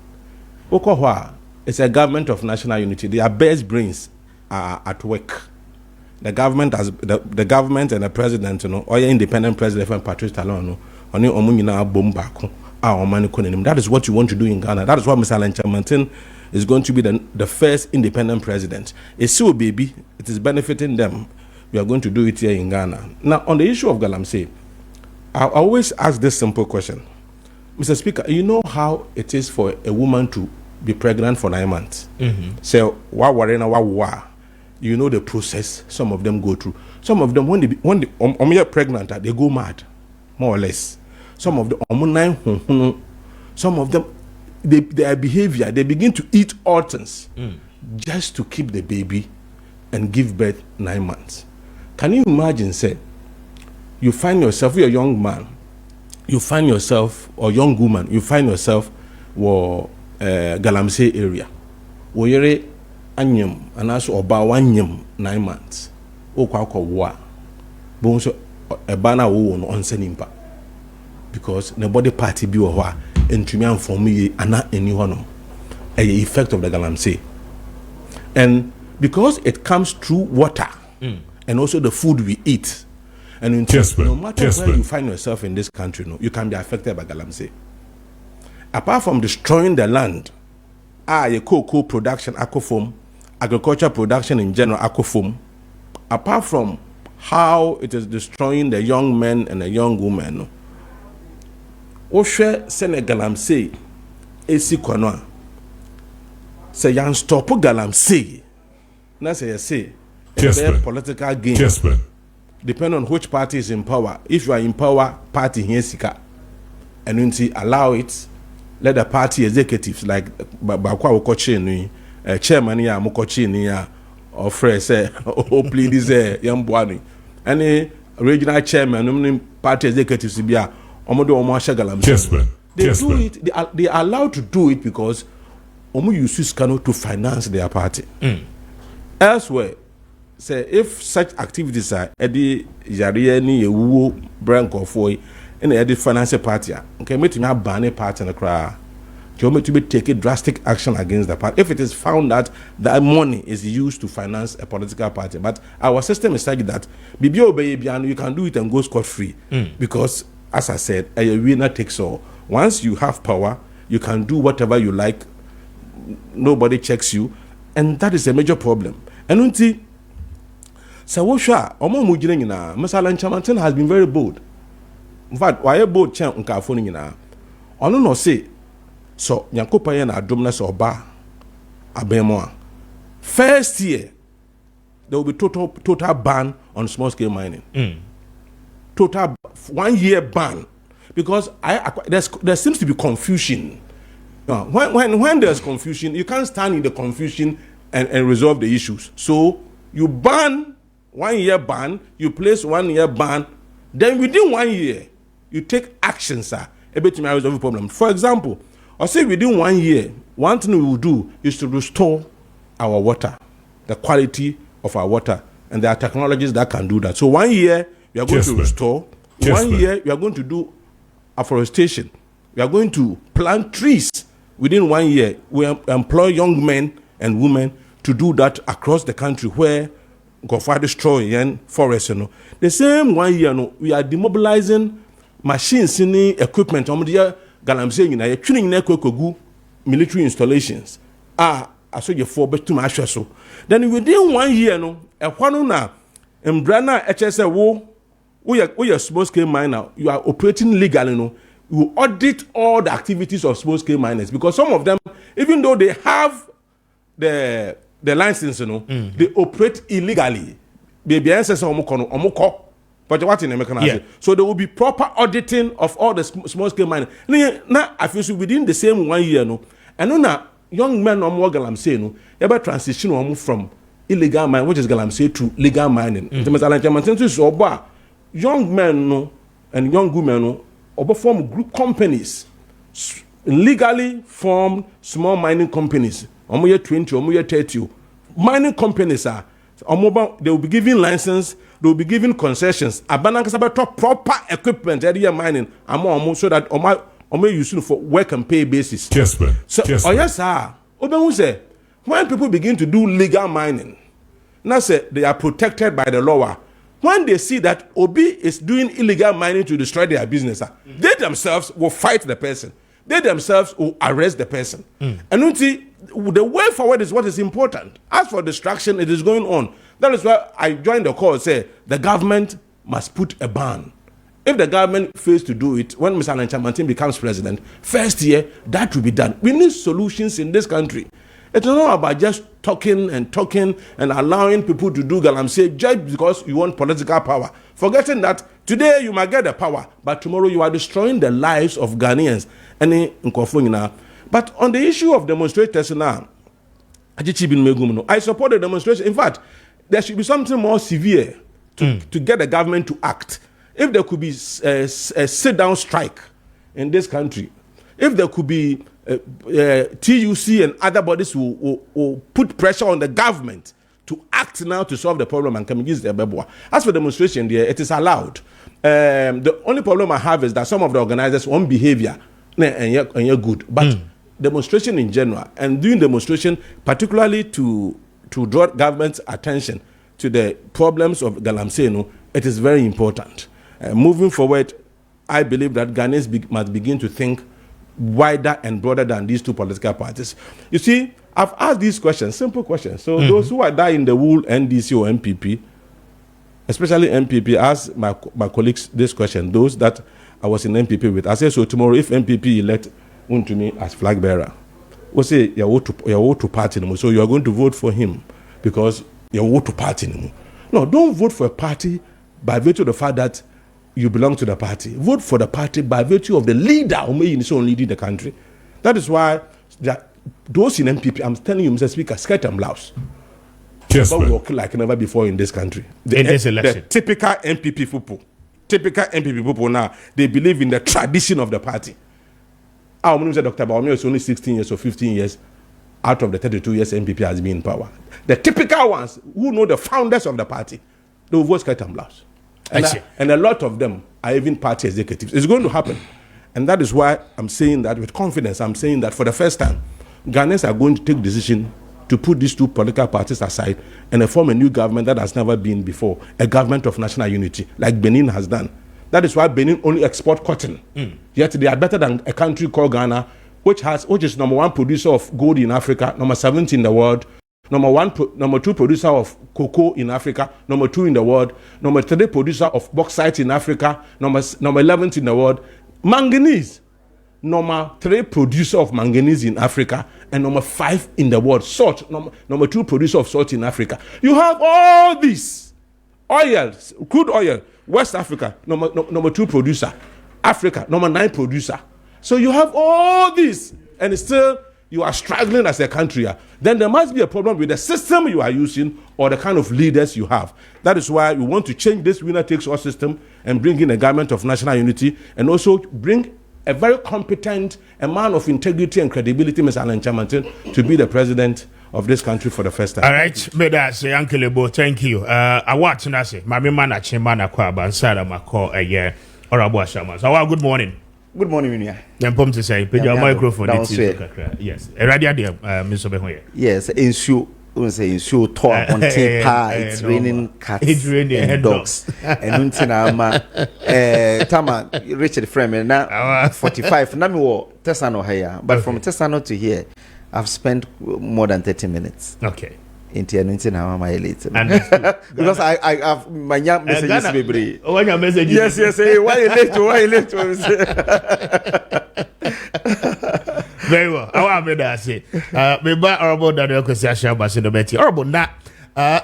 Okohwa is a government of national unity. Their best brains are at work. The government has the government and the president, or independent president and Patrice Talon, that is what you want to do in Ghana. That is what Mr. Alan Chamanton is going to be the first independent president. It's still baby. It is benefiting them. We are going to do it here in Ghana. Now, on the issue of Galamsey, I always ask this simple question. Mr. Speaker, you know how it is for a woman to be pregnant for 9 months? So, you know the process some of them go through. Some of them, when they are pregnant, they go mad, more or less. Some of them, their behavior, they begin to eat all things just to keep the baby and give birth 9 months. Can you imagine, say, you find yourself, you're a young man, you find yourself, or young woman, you find yourself Galamsey area. Where anyam and also about 1 9 months. Wa. Bonso a banner won on senimpa. Because the body party be or and to me for me and not anyone. A effect of the Galamsey. And because it comes through water and also the food we eat. And in no matter where you find yourself in this country, you can be affected by Galamsey. Apart from destroying the land, your cocoa production, aquaform, agriculture production in general, aquaform, apart from how it is destroying the young men and the young women, Oshe sene Galamsey, esi kwanwa, se yan stop Galamsey, na say, political gain. Kessben. Depending on which party is in power. If you are in power, party here sika, and you allow it, let the party executives like Bakwa Okochi chairman ya Mokochi ya or Frey say please young boy any regional chairman party executives bia omodo omo Galamsey. They do it. They are allowed to do it because omo use Kano to finance their party. Elsewhere, say if such activities are edi yare ni ewu brank of way in the financial party, okay, me to me ban a party in the cry. You want me to be taking drastic action against the party if it is found that that money is used to finance a political party. But our system is such that you can do it and go scot-free because, as I said, a winner takes all. Once you have power, you can do whatever you like. Nobody checks you, and that is a major problem. And until Sawosha, Omo Mujina, Masalan Chamantin has been very bold. In fact, why a bold champ Nkafoni? Ono no say. So, Nyankopaya na adumness oba abemoa. First year, there will be total ban on small scale mining. Total 1 year ban, because there seems to be confusion. When there's confusion, you can't stand in the confusion and resolve the issues. So you ban 1 year ban, you place 1 year ban, then within 1 year you take action, sir. A bit to resolve the problem. For example. I say within 1 year, one thing we will do is to restore our water, the quality of our water, and there are technologies that can do that. So 1 year, we are going to restore. 1 year, we are going to do afforestation. We are going to plant trees. Within 1 year, we employ young men and women to do that across the country where Gofa destroy forests. The same 1 year, we are demobilizing machines, equipment. Galamsey na ye twini na kokogu military installations aso ye for betum ahwe so then within 1 year no ehwano na embrana hse wo small scale miner, you are operating legally, you audit all the activities of small scale miners, because some of them, even though they have the license, they operate illegally. Baby ancestors omoko. But what in American? So there will be proper auditing of all the small scale mining. Now, I feel within the same 1 year, and now young men or more Galamsey, you ever transition from illegal mining, which is Galamsey, to legal mining. Young men and young women form group companies, legally formed small mining companies. 20, 30 mining companies are. They will be given license. They will be given concessions. Proper equipment area mining. So that using for work and pay basis. Kessben. So, yes, sir. Say when people begin to do legal mining, now say they are protected by the law. When they see that Obi is doing illegal mining to destroy their business, they themselves will fight the person. They themselves will arrest the person. And the way forward is what is important. As for distraction, it is going on. That is why I joined the call, say the government must put a ban. If the government fails to do it, when Mr. Alanchamantin becomes president, first year, that will be done. We need solutions in this country. It's not about just talking and allowing people to do galamsey just because you want political power. Forgetting that today you might get the power, but tomorrow you are destroying the lives of Ghanaians. But on the issue of demonstrators now, I support the demonstration. In fact, there should be something more severe to get the government to act. If there could be a sit-down strike in this country, if there could be TUC and other bodies who put pressure on the government to act now to solve the problem and come use the bebwa. As for demonstration there, it is allowed. The only problem I have is that some of the organizers want behavior and you're good. But demonstration in general and doing demonstration particularly to draw government's attention to the problems of Galamsey, it is very important. Moving forward, I believe that Ghanaians must begin to think wider and broader than these two political parties. You see, I've asked these questions, simple questions. So those who are there in the wool, NDC or MPP, especially MPP, ask my colleagues this question, those that I was in MPP with. I say, so tomorrow if MPP elect me as flag bearer, we'll say, you vote to party, so you are going to vote for him because you vote to party. No, don't vote for a party by virtue of the fact that you belong to the party. Vote for the party by virtue of the leader who may lead the country. That is why those in MPP, I'm telling you, Mr. Speaker, skirt and blouse. But work like never before in this country. In this election. The typical MPP people now, they believe in the tradition of the party. Our Minister Dr. Baumio is only 16 years or 15 years out of the 32 years MPP has been in power. The typical ones who know the founders of the party, they will vote skirt and blouse. And a lot of them are even party executives. It's going to happen. And that is why I'm saying that with confidence. I'm saying that for the first time, Ghanaians are going to take decision to put these two political parties aside and form a new government that has never been before, a government of national unity, like Benin has done. That is why Benin only export cotton. Yet they are better than a country called Ghana, which is number one producer of gold in Africa, number 70 in the world, number two producer of cocoa in Africa, number 2 in the world, number 3 producer of bauxite in Africa, number 11th in the world. Manganese, number 3 producer of manganese in Africa, and number 5 in the world. Salt, number 2 producer of salt in Africa. You have all these oil, crude oil. West Africa, number 2 producer. Africa, number 9 producer. So you have all these, and still you are struggling as a country. Then there must be a problem with the system you are using or the kind of leaders you have. That is why we want to change this winner-takes-all system and bring in a government of national unity and also bring a very competent, a man of integrity and credibility, Mr. Alan Chamantin, to be the president of this country for the first time. All right, Meda say Uncle Lebo, thank you. I watch na say, Mami mana chimana kwa bansara mako Honorable Ashama. So good morning. Good morning, Minia. Yampom to say, put your microphone. Yes, a radio dear, Mr. Behoye. Yes, in shoe talk on tape. It's raining cats. It's raining and dogs. And untina Tama Richard Freeman now 45. Nami wo Tesano here, but from Tesano to here, I've spent more than 30 minutes. Okay. Untina my later. Because I have my young messages baby. Oh, your message. Yes. Why you late? Very well. I want to say, maybe Honorable Daniel Kwesiasha Basino Betty. Honorable, now,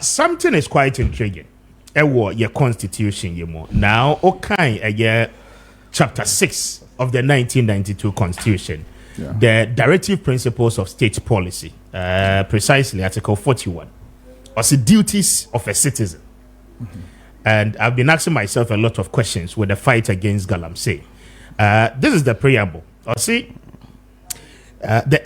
something is quite intriguing. Your constitution, you more. Now, okay, chapter 6 of the 1992 constitution, the directive principles of state policy, precisely Article 41, was the duties of a citizen. And I've been asking myself a lot of questions with the fight against Galamsey. This is the preamble. The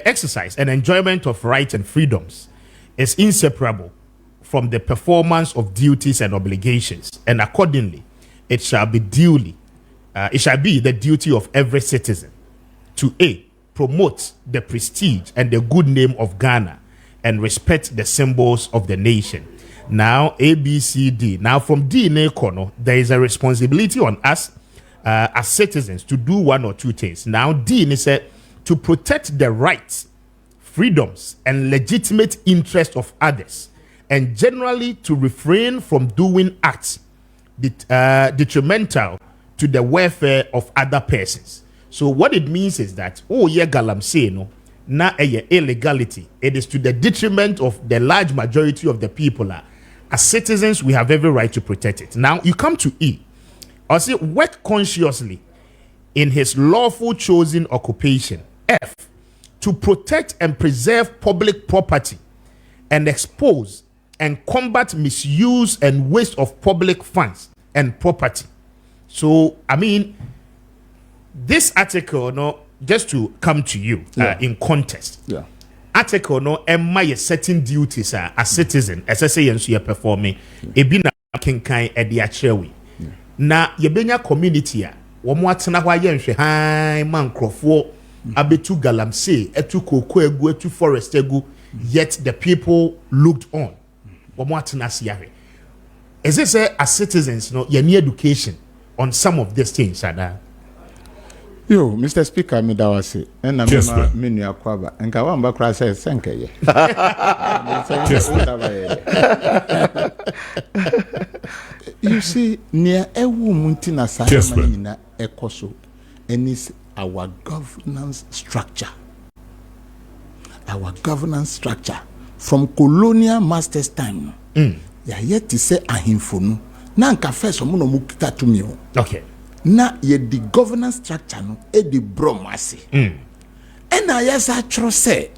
exercise and enjoyment of rights and freedoms is inseparable from the performance of duties and obligations, and accordingly, it shall be the duty of every citizen to promote the prestige and the good name of Ghana and respect the symbols of the nation. Now, A, B, C, D. Now, from D in Kono, there is a responsibility on us as citizens to do one or two things. Now, D is to protect the rights freedoms and legitimate interests of others, and generally to refrain from doing acts detrimental to the welfare of other persons. So what it means is that, oh yeah, galamsey no, na illegality. It is to the detriment of the large majority of the people. As citizens, we have every right to protect it. Now you come to E. I say work consciously in his lawful chosen occupation. F, to protect and preserve public property and expose and combat misuse and waste of public funds and property. So, I mean, this article, no, just to come to you in context. Yeah. Article, no, my certain duties as citizen, as I say, and so you're performing, ebi na kinkai edi achewi. Na yebenya community a womo atena hwa ye nhwe han man krofo abetu galamsey etu koko egu etu forest egu, yet the people looked on. Womo atena siare. As I say, as citizens, no, you need education on some of these things, Ada. Yo, Mr. Speaker, me da wase. En na me nua kwaba. Enka wa mba kra say senke ye. You see, near ewu munti na sa na ekoso, and is our governance structure. Our governance structure from colonial masters time. Ya yet to say ahimfo no. Na nka first omo no mukita tumi o. Okay. Na ye the governance structure no e di bromase. Na yes a tro say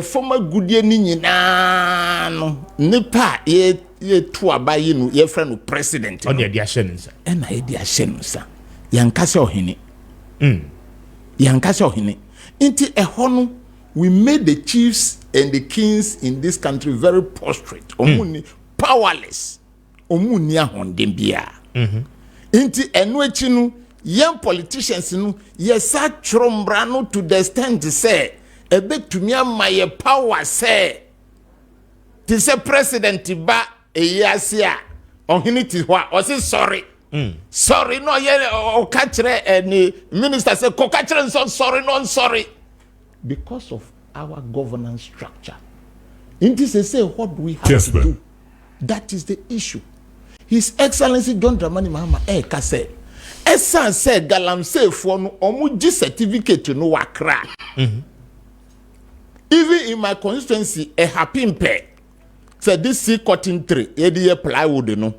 former goodie ni nyina no nipa ye to abaye no ye friend no president on the ashensa. Na ye di ashensa. Yankase ohene. Yankase ohene. Inti ehɔ no we made the chiefs and the kings in this country very prostrate. Omuni powerless. Omuni ahondem bia. Inti enu echi no young politicians no yesa trombra no to the extent say ebetumi amaye power say ti say president ba eyase a ohini ti ho a o say sorry. Sorry no ye o ka kire any minister say ko ka kire so sorry no sorry because of our governance structure. Inti say what do we have to do? That is the issue. His Excellency John Dramani Mahama ka say esan say galamsey for no omuji certificate no wakra. Even in my constituency a happy impe say this sea cotton tree e dey plywood no.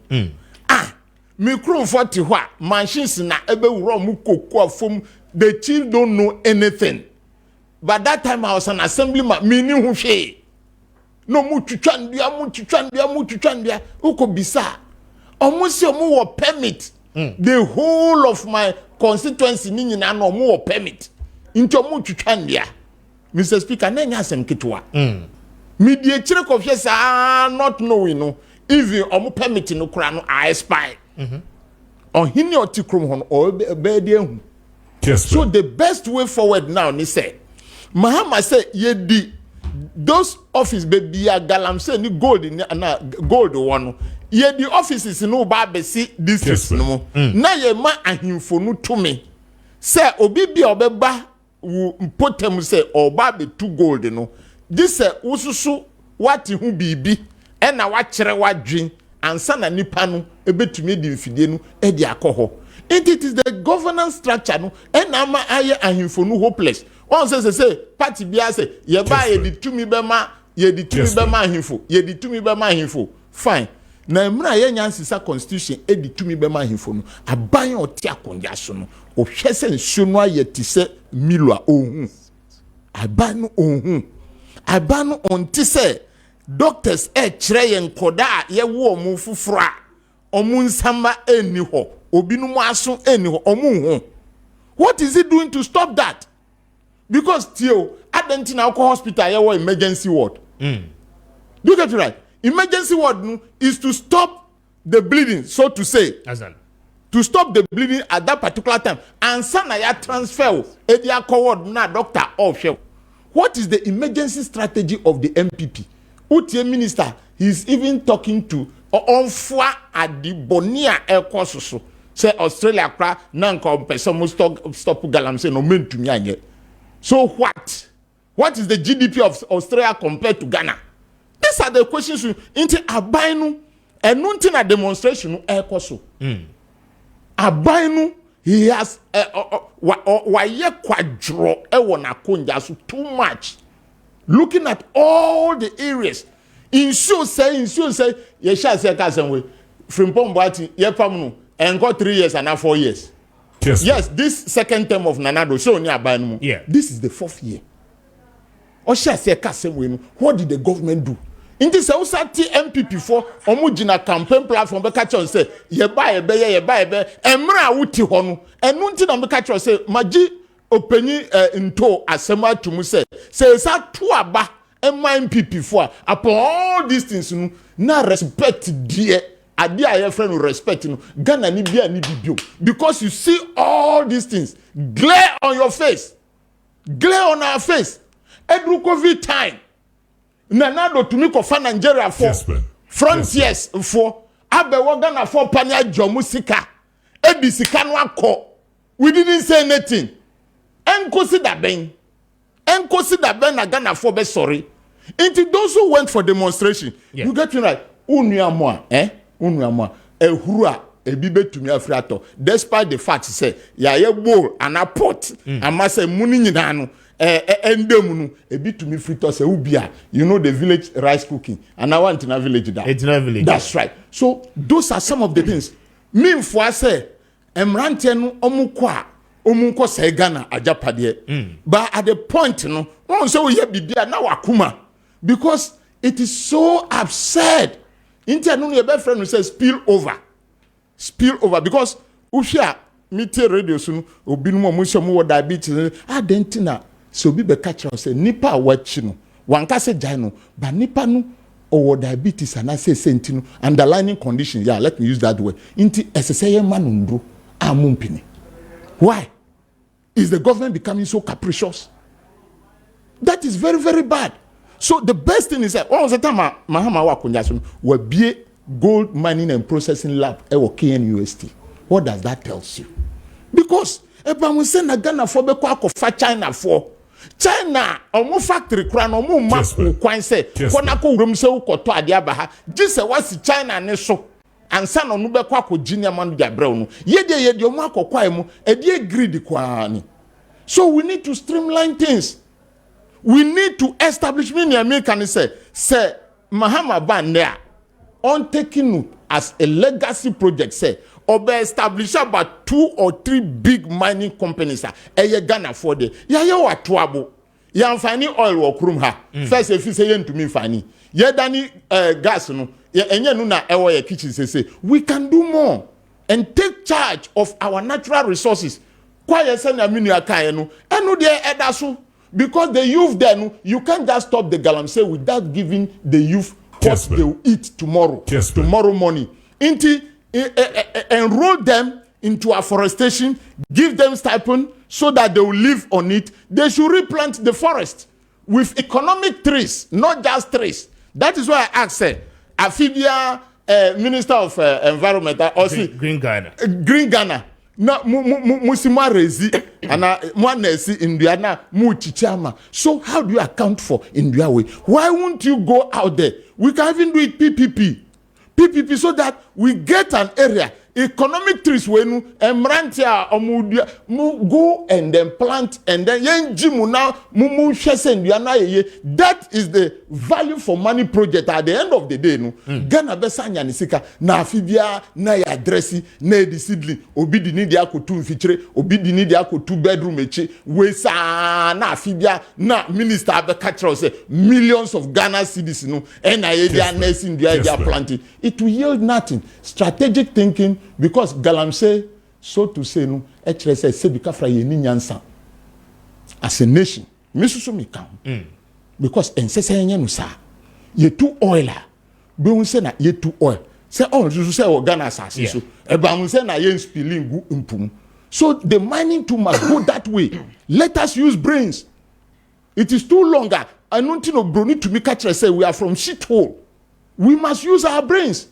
Me kro 40 hwa machines na ebe wuro mu kokua fom, the chief don't know anything. But that time I was an assemblyman, me ni hu hwe. No mu twitwandia uko bisa. Almost omo permit. The whole of my constituency ni nyina no omo permit. Into omo twitwandia. Mr. Speaker, na nya asem ketwa. Me die kire kofie sa not knowing no even omo permit no kura no I spy. Ohini otikrom hon o be de hu. So the best way forward now ni say Mahama say ye di those office baby galamsey ni gold ni na gold one ye di offices no ba be si districts no na ye ma ahimfo no to me say obi bia obeba wo mpotem say oba be two gold no this say ususu wati hu bibi e na wa kire wadwen ansa na nipa no ebetumi di mfidie no e di akoho. It is the governance structure no e na ma aye ahimfo no hopeless. On say party bia say ye ba ye di tumi be ma ahimfo ye di tumi be ma ahimfo fine na mra ye nyansisa constitution e di tumi be ma ahimfo no aban oti akonja so no o hwese nsuo no aye ti se milo a ohun aban no ohun aban no onti se doctors kire ye nkoda ye wo omu fufura omu nsamba eni ho obinu mu aso eni ho omu ho. What is it doing to stop that? Because Theo, Adentina Alcohol Hospital, you emergency ward. Do you get it right? Emergency ward is to stop the bleeding, so to say. To stop the bleeding at that particular time. And Sanaya transfer the alcohol ward na doctor off. What is the emergency strategy of the MPP? Utie minister, he's even talking to Onfwa Adibonia Elkososo. Say Australia kra na nka person stop galamsey no mentum anye. So what What is the GDP of Australia compared to Ghana? These are the questions. Into Abainu and nothing a demonstration ekoso. Abainu he has waye kwadro na konja so too much. Looking at all the areas. Insure say ye shall say kasenwe Frimpong Boati ye pam and got 3 years and now 4 years. Yes, this second term of Nanado so near Abainu. Yeah. This is the 4th year. Osha say kasenwe what did the government do? In this house MPP for omugina campaign platform be catch on say ye buy emra wuti ho no enu nti na be catch on say magi openi into asema to mu say sa to aba MPP for upon all these things no na respect dear ade aye friend respect no Ghana ni bia ni bibio because you see all these things glare on your face, glare on our face every COVID time. Nanado to me kofa Nigeria for frontiers for abewo Ghana for pania jomu sika ebi sika no akọ. We didn't say anything. Enkosi da ben na Ghana for be sorry. Into those who went for demonstration, you get me right. Unuamwa ehuru ebi betumi afrato despite the fact say ya bowl and a pot amase muni nyina no endemunu ebi to me frito say ubia you know the village rice cooking and I want in a village that it's not village that's right. So those are some of the things me for say emrante no omunko say Ghana ajapade but at the point no won say we bibia na wakuma because it is so absurd interno your best friend say spill over because uhia mite radio sunu obi no mo so mo diabetes adentina so bi be catch us say nipa wachi no wanka say jai no but nipa no or diabetes and I say sentino underlying condition let me use that word inti eseseye manundro amumpini. Why is the government becoming so capricious? That is very, very bad. So the best thing is that all the time mahama wa kunjasun will be gold mining and processing lab at KNUST. What does that tell you? Because if we send Ghana for be kwa China for China omo factory kra no omo map kwan say kona ko wurum se ukoto ade abaha gise wasi China ne so ansa no be kwa ko ginia man dia brew no yede omo akokwa mu ede greed kwa ni. So we need to streamline things. We need to establish me American say Mahama ban there on taking as a legacy project say or be established about 2 or 3 big mining companies Ghana for the wa twabo ya mfani oil wo krum ha first if say yen to me fani ye dani gas no enye no na ewo ye kitchen say we can do more and take charge of our natural resources kwa ye say na minu aka no enu de edaso because the youth then you can't just stop the galamsey without giving the youth what they will eat tomorrow morning enroll them into afforestation, give them stipend so that they will live on it. They should replant the forest with economic trees, not just trees. That is why I asked Afibia Minister of Environment Green Ghana na musima rezi ana mwanesi Indiana mu chichama. So how do you account for India way? Why won't you go out there? We can even do it PPP so that we get an area economic trees when emrantia omudia mu go and then plant and then yenjimu now mumu shesenduana ye. That is the value for money project at the end of the day no Ghana besanya nisika na afibia na ya addressi na edisidli obi di need akotu mfichire obi di need akotu bedroom echi we sa na afibia na minister abekatro say millions of Ghana cedis no and na ye dia nursing dia planting. It will yield nothing. Strategic thinking. Because Galamsey, so to say, no, HRS say because ye ni nyansa as a nation, misusu mi kan. Because ensese yenye no sa, ye too oiler. Be un say na ye too oil. Say all you say o Ghana asase so. Eba un say na ye spilling gu impum. So the mining too must go that way. Let us use brains. It is too longer. I don't know bro need to make HRS say we are from shithole. We must use our brains.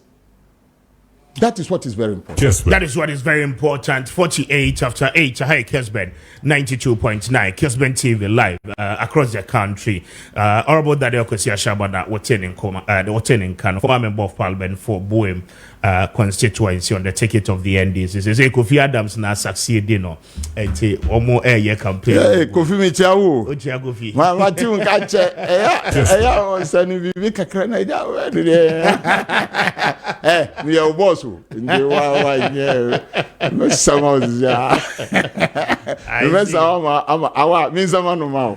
That is what is very important. Kessben. That is what is very important. 48 after 8. Hi, Kessben 92.9. Kessben TV live across the country. Honorable Daddy Okosia Shabana, what's in Kano, former member of Parliament for Boehm constituency on the ticket of the NDC. Says Kofi Adams na succeed, you know, and omo air campaign. Hey, Kofi Michawo. Oja Kofi. Ma team catch on send me kakra na ja. Eh, me your boss. Ndi wa yeah. Me sama ya. Me sama awa me sama no ma.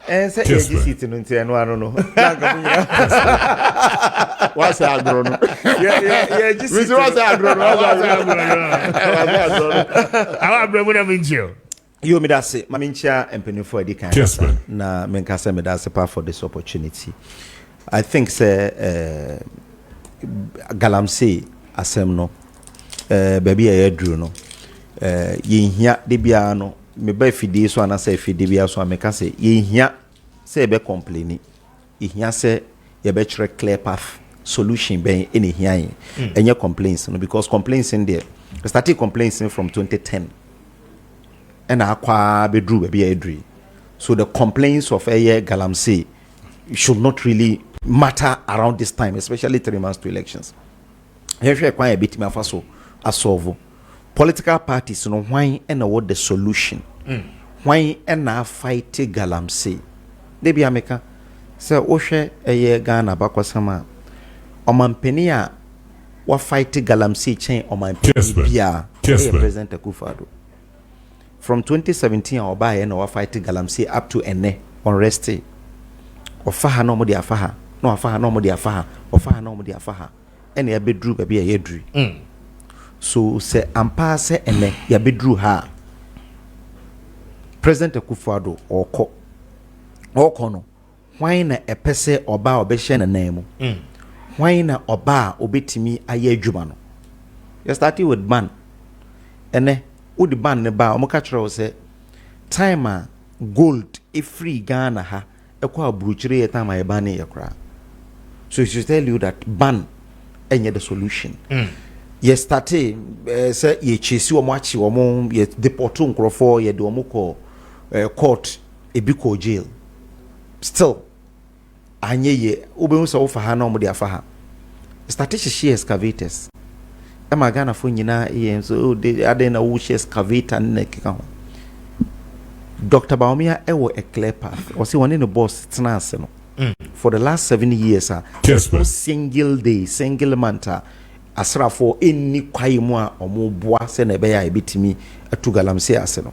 Say you sit no nti eno ano no. What's that grown? Yeah, just sit. What's that grown? Awa bremu na minjio. You me that say mamincha empenifo edi kan. Kessben. Na menka say me that say for this opportunity. I think say galamsey asem no baby e duru no yehia de bia no me ba fidie so ana say fidie bia so ameka say yehia say be complain yehia say ye be chere clear path solution ben any hia enye complaints no because complaints in there started complaints from 2010 and akwa be duru baby e duru so the complaints of galamsey should not really matter around this time, especially 3 months to elections. Here quite a bit me afaso asolve political parties no why and what the solution why and na fight galamsey they be ameka say ohwe Ghana bakwasama omampeni a wa fight galamsey chain omampeni bia President Akufo-Addo from 2017 oba na wa fight galamsey up to ene unrest ofaha no mo dia faha no afaha no mo dia faha ofaha no mo dia faha ene ya bedru ba bia ya dru so se ampa se ene ya bedru ha President Akufo-Addo oko no hwan na epese oba obehye na nan mu hwan na oba obetimi aye adwuma no you started with ban ene udi ban ne ba omoka kire wo se time gold e free Ghana ha ekwa bruchire time e ban e kra so it should tell you that ban enye the solution ye started say ye chesi omo achi omo ye deport nkrofo ye de omo ko court ebiko jail still anye ye obehu so fa ha na omo de afa ha started she excavators ama Ghana fo nyina ye so de ade na wo she excavator na kika ho Dr. Baumia ewo a clear path or see one in the boss tenance no for the last 7 years no single day single month asra for any kwaimu a omo boa se na be ya ebitimi atu galamsey ase no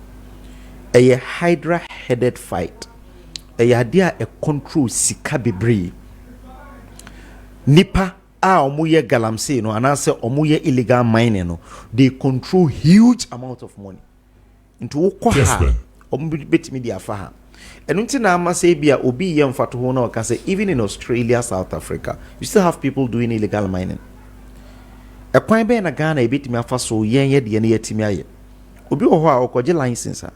a hydra headed fight a dia a control sika bebre nipa a omo ye galamsey no anase omo ye illegal mining no they control huge amount of money into kwa betimi dia faha enunti na ama say bia obi ye mfato ho na o ka say even in Australia, South Africa you still have people doing illegal mining e kwan be na Ghana e betimi afa so yen ye de na yatimi aye obi wo ho a okoje license a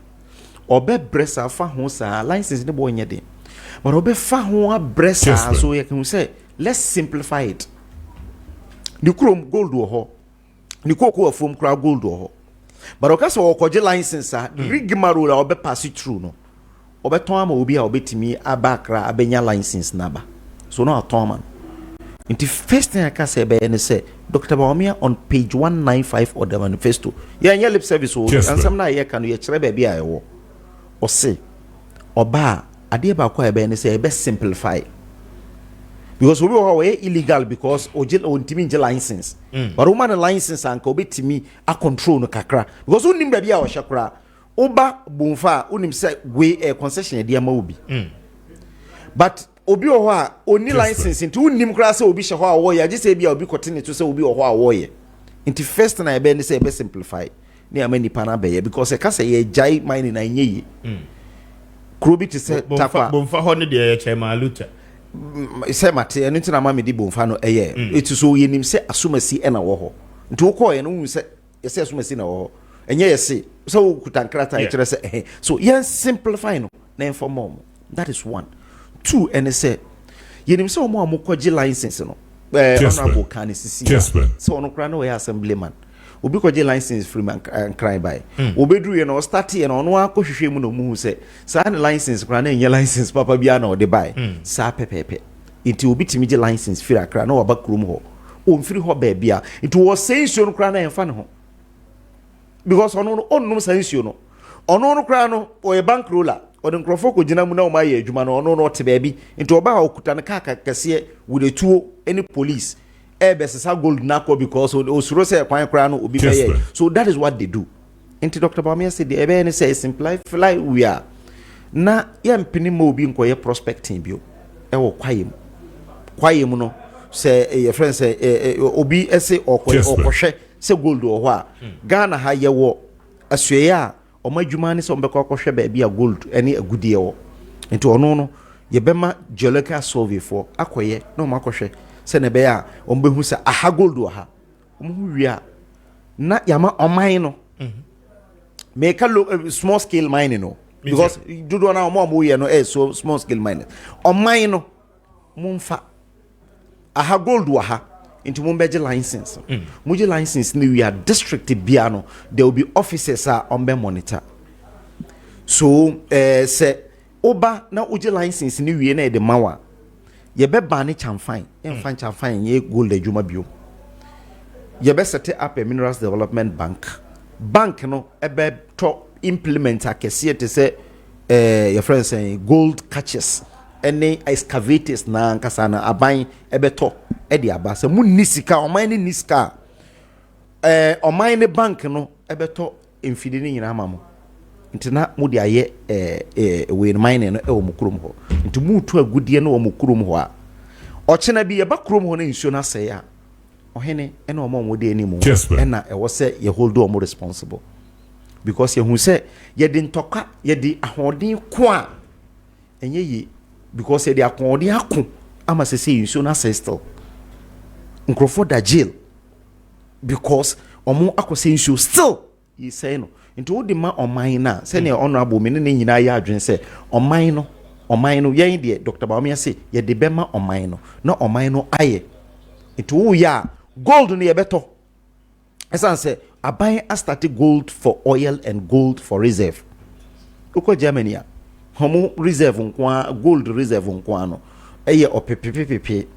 obe bresa fa ho sa license ne bo nye de but obe fa ho a bresa so ye can say let's simplify it ni krom gold wo ho ni koko afom kra gold wo ho but okaso okoje license a rigmarole a obe pass through no obe ton ama obi a obetimi abakra abenya license naba so no aton man inti first thing I can say be any say Dr. Baumia on page 195 of the manifesto yeah lip service o ansam na ye kan ye kire ba bia ye wo o say oba ade ba kwa be any say be simplify because we were illegal because ontimi nje license but woman license anka obetimi a control no kakra because unim ba bia o hyekra oba bonfa unim say we concession de ma obi but obi o ho a oni license into unim kra say obi hye ho a wo ya just say bia obi kotene to say obi o ho a wo ye into first na be ni say be simplify ni amani pana be because e ka say ye jai mine na nyeye krobi to say tapa bonfa ho ne de ye chema luta say mate enu tina ma me di bonfa no eye it so ye nim say asumasi e na wo ho nti wo ko ye no say ye say asumasi na wo ho enye ye say so kutankrata e kire say so ye simplify no na inform that is one. Two, and they say, you know, so more mokoji license, no. honorable kan sisi Kessben. so ono kra no we assemblyman obi koje license free man cry by obedru ye no start ye no ono akohwehwe mu no mu se sa na license kra na enye license papa bia na ode buy sa pepepe nti obi timi je license free akra na oba krom ho o mfiri ho ba bia nti wo say nsuo no kra na enfa ne ho because ono onum sa nsuo no ono kra no o e bankroller o de nkrofo ko gina mu na o ma ye adwuma no ono no te ba bi nti oba ha okuta ne kaka kase with the tuo any police besesa gold nako because osuro say kwan kra no obi be so that is what they do nti Dr. Bawumia said the ebe say simplify fly we are na ya mpini ma obi nkoye prospecting bio e wo kwayem no say your friend say obi ese okohwe say gold wo ho a Ghana ha ye wo asuye a omadwuma ne say ombekọ okohwe ba bia gold ene agudie wo nti ono no ye bema geological survey for akoye no makohwe se ne be a ombehu se aha gold wo ha omhu wi a na yama oman no make a small scale mining no because do na mo ye no so small scale mining oman no mumfa aha gold wo ha into mumbeje license muje license ni we are district bia no there will be officers on be monitor so say oba na uje license ni we na e de mawa ye be ban ne chamfan enfan chamfan ye gold adwuma bio ye be set up a minerals development bank no e be to implement akese te say your friend saying gold catches any excavators na nkasa na aban e be to e de aba se mu nisika oman ni nisika oman ni bank no e be to emfidi ni nyina amamo ntina mu de aye we mine no e wo mukrum ho nti mu tu agudie no wo mukrum ho a ochena bi ye ba krum ho na nsuo na sey a ohene e na omo de ani mu e na e wo se ye hold o mo responsible because ye hu se ye de ntoka ye de ahoden ko a enye yi because ye de ahoden ako ama se say nsuo na sey still nkrofo da jail because omo akose nsuo still he say no into wo de ma oman na se ne honorable me ne nyina ya adwen se oman no yen de Dr. Bawumia say ye de be ma oman no na oman no aye into wo ya gold no ye beto esan say aban a start gold for oil and gold for reserve uko Germany a homo reserve nko gold reserve nko no eye opepepepe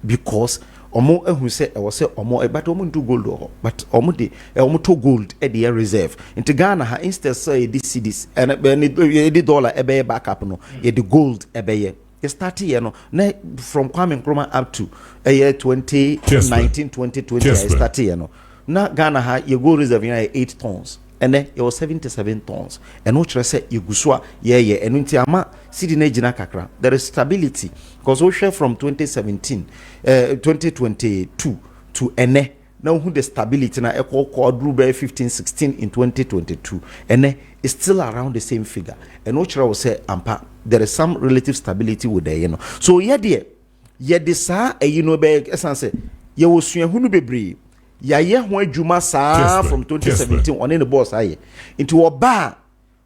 because omo ehu se e wo se omo e but omo ndu gold ho but omo de omo to gold e de reserve into Ghana ha instead say this cedis and the dollar e be back up no e the gold e be ye start here no na from Kwame up to year 2019 2020 I start here no na Ghana ha ye gold reserve here 8 tons and then you 77 tons and which say you guswa ye and unti ama city na gina kakra there is stability because we share from 2022 to ene now who the stability na equal quadru by 15-16 in 2022 ene is still around the same figure and which will say ampa there is some relative stability with there you know so ye de sa you know be essence ye wo sua hunu bebre ya ye ho adwuma saa from 2017 on the boss aye into oba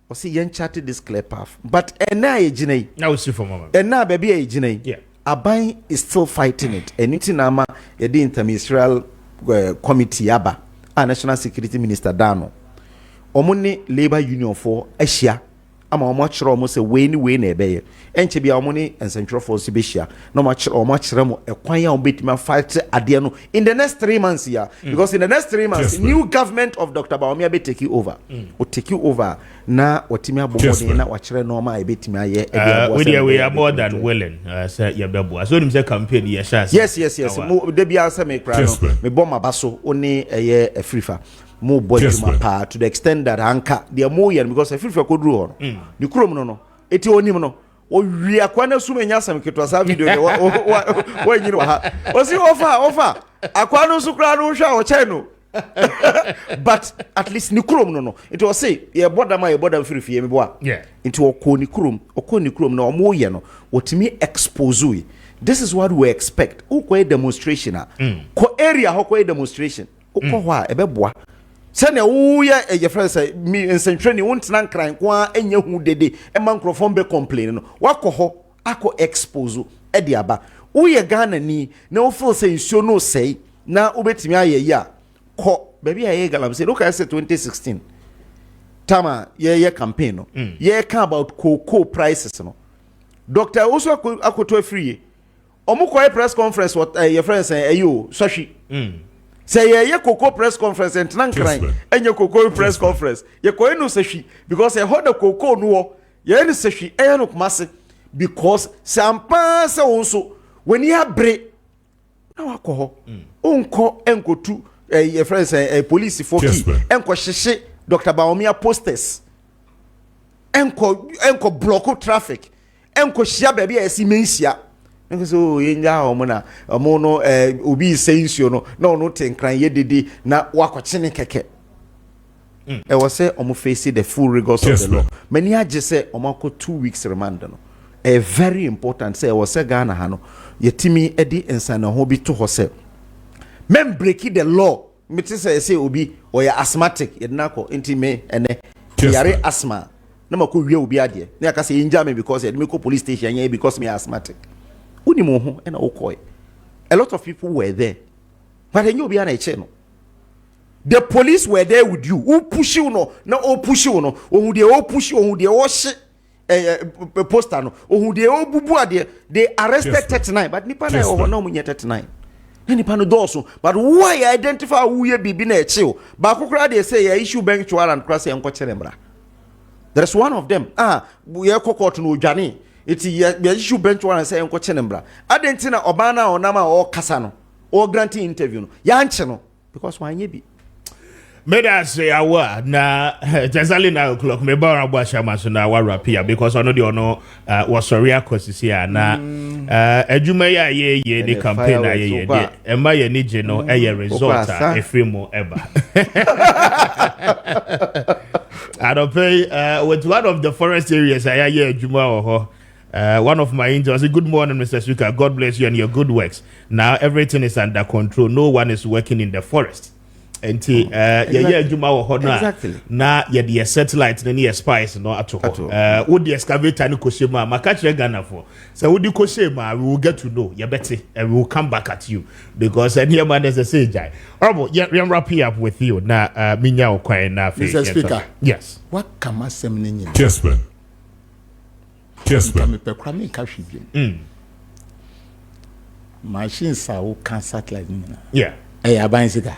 o see yen charted this clear path but ena ye ginai now see for mama ena baby ye ginai yeah aban is still fighting it and it na ma ye the interministerial committee aba a national security minister dano omuni labor union for asia ama omo chiro omo se we na ebe enche bia omo ni ensentro for sibeshia no ma chiro omo chiro mo ekwan ya obetima fight ade no in the next 3 months here because in the next 3 months new government of Dr. Bawumia be take you over o take you over na otimi abomode na wa chiro no ma ebetimi aye we are more than willing say ye bebo so nim say campaign ye sha yes mo de bia say me kra no me bomba baso oni eye afrifa mo boduma pa to the extent that anka they are more because if you could do the chrome no eti onim no o wi akwana su menya sam keto asa video de wa nyini wa ha o si offer akwana su kra no hwa o che no but at least ni chrome no it was say ye border ma ye border free me boa yeah into okoni chrome no o mo ye no otimi expose we this is what we expect ukwa demonstration ko area ho ko demonstration ukwa ho a ebeboa sene wo ya ye friend say me nsentwani wontina nkran kwa enya hu dede e man microphone be complain no wakoho ako expose e de aba woyɛ Ghana ni na wo feel say nsuo no say na wobetimi ayɛ ya kɔ baby ayɛ galamsey look I say 2016 tama ye campaign no ye can about cocoa prices no Dr. also akoto free omuko press conference what your friends ayo sohwi say ye cocoa press conference and nankran enye cocoa press conference ye ko enu sohwi because ye hold the cocoa no ye enu sohwi no kumase because sampa se wonso when you bre na wakoho onko enkotu your friends police for key enko hyehye Dr. Baomia posters enko block traffic enko shia baby esi mensia enko so yenja omona omono obi sensio no na ono tenkran yedede na wakochene keke e was say omo face the full rigors of the law many age say omako 2 weeks remand no a very important say was say Ghana ha no yetimi edi ensana ho bi to ho say men breaking the law me say obi or ya asthmatic yednako inti me ene yare asthma na mako wie obi ade na aka say inja me because me ko police station here because me asthmatic uni mo ho na okoi a lot of people were there but enye obi na eche no the police were there with you who push you no na o push you no ohun de o push ohun de o hye poster no ohun de o bubu ade they arrested 39 but nipa na o na mo nye 39 nipa no doso but why identify who ye bibi na eche ba kokora dey say ya issue bench warrant cross e nko chere mbra there is one of them ye kokot no odwane iti ya issue bench warrant say nko chere mbra adentina obana onama o kasa no o granting interview no ya nche no because wanye bi Meda say awa na Jazali na o'clock me ba rabu ashama so na wa rapia because ono de ono was sorry akosisi na adwuma ya ye the campaign na ye de emma ye ni je no result efremo eba I don't pay with one of the forest areas I ye adwuma ho one of my angels say good morning Mr. Speaker, God bless you and your good works. Now everything is under control, no one is working in the forest. Enti adwuma wo ho na ye the satellite na ye spies no atoko wo the excavator ni koshema maka kire Ghana for so wo di koshema we will get to know ye beti and we will come back at you because any man is a say jai obo ye wrap up with you na minya okwan na face Mr. Speaker, yes what come asem ni nyina Kessben me pe kwa me ka hwibiem machine sa wo kan satellite nyina yeah aban sika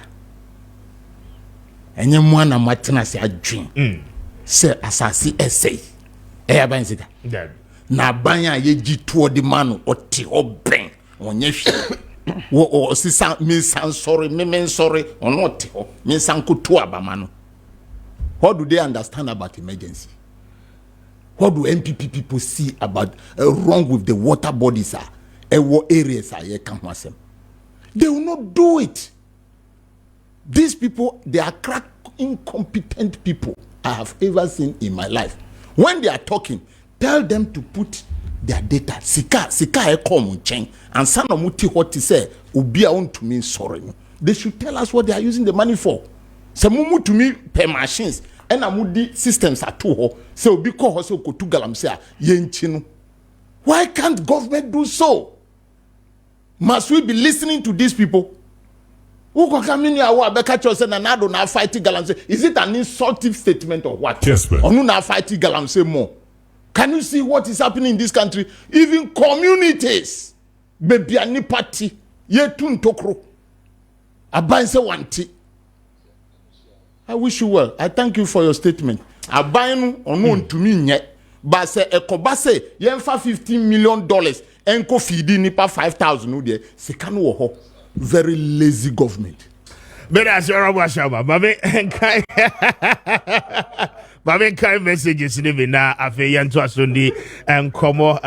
enye mo na matena se adwen se asasi essay aban sika na ban a ye gito de manu oti oben onye hwe wo sisa me san sorry me sorry ono oti ho me san koto abama no. What do they understand about emergency? What do MPP people see about wrong with the water bodies what areas are ye can wasem? They will not do it. These people, they are crack incompetent people I have ever seen in my life. When they are talking, tell them to put their data. Sika e come chain and sana muti what to say ubia on to me sorry. They should tell us what they are using the money for. Samumu to me per machines and amudi systems are too ho. So because also ko to galamsea yenchinu. Why can't government do so? Must we be listening to these people? Who can come in here and catch us and I don't fight galamsey? Is it an insultive statement or what? Yes, man. Or no fight galamsey more? Can you see what is happening in this country? Even communities, baby ani party, ye tun tokro. Abanse wanti. I wish you well. I thank you for your statement. Abaynu onu to me nye. But say ekobase yenfa $15 million enko feedi nipa 5,000 no there. Se kanu wo ho. Very lazy government. But as your Shama, Babe kai messages ni na afi yanto asundi komo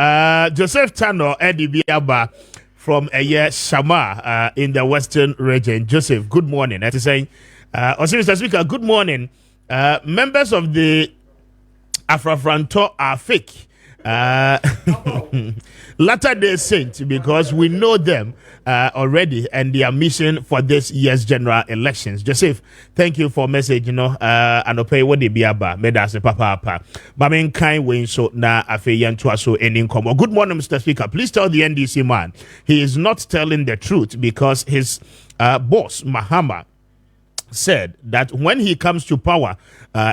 Joseph Tano Eddie Biaba from Shama in the Western region. Joseph, good morning. That is saying Mr. Speaker, good morning. Members of the Afrafranto are fake. Latter-day Saints, because we know them already and their mission for this year's general elections. Joseph, thank you for message. And okay, what they be about? Medase papa. Mamen kind way so na afeyan to so any income. Good morning, Mr. Speaker. Please tell the NDC man he is not telling the truth because his boss Mahama said that when he comes to power,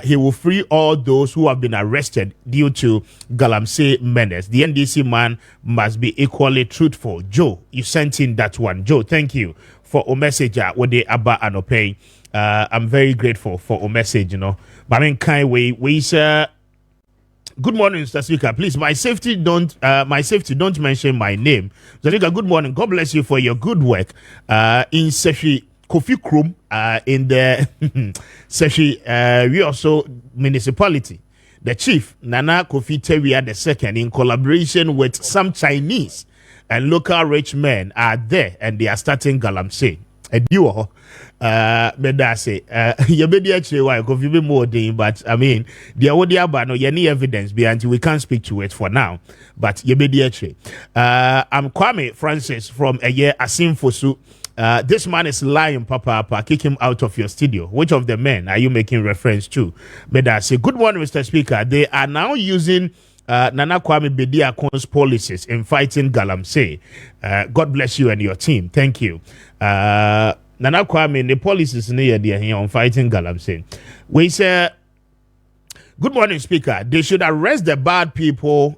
he will free all those who have been arrested due to Galamsey menace. The NDC man must be equally truthful. Joe, you sent in that one. Joe, thank you for a message. What they Abba and Opay. I'm very grateful for a message. But I mean, kind way, good morning, Mr. Speaker. Please, my safety, don't mention my name. Mr. Speaker, good morning. God bless you for your good work in Sefi Kofi Krum in the Sefi we also municipality. The chief Nana Kofi Teria II, in collaboration with some Chinese and local rich men, are there and they are starting Galamsey. Eduo bedase yebedi actually why Kofi be more than, but I mean the audio but no any evidence behind we can't speak to it for now, but yebedi actually I'm Kwame Francis from a year Asimfosu. This man is lying, Papa. Kick him out of your studio. Which of the men are you making reference to? Bedase, good morning, Mr. Speaker. They are now using Nana Kwame Bediakon's policies in fighting Galamsey. God bless you and your team. Thank you. Nana Kwame, the policies near here on fighting Galamsey. We say, good morning, Speaker. They should arrest the bad people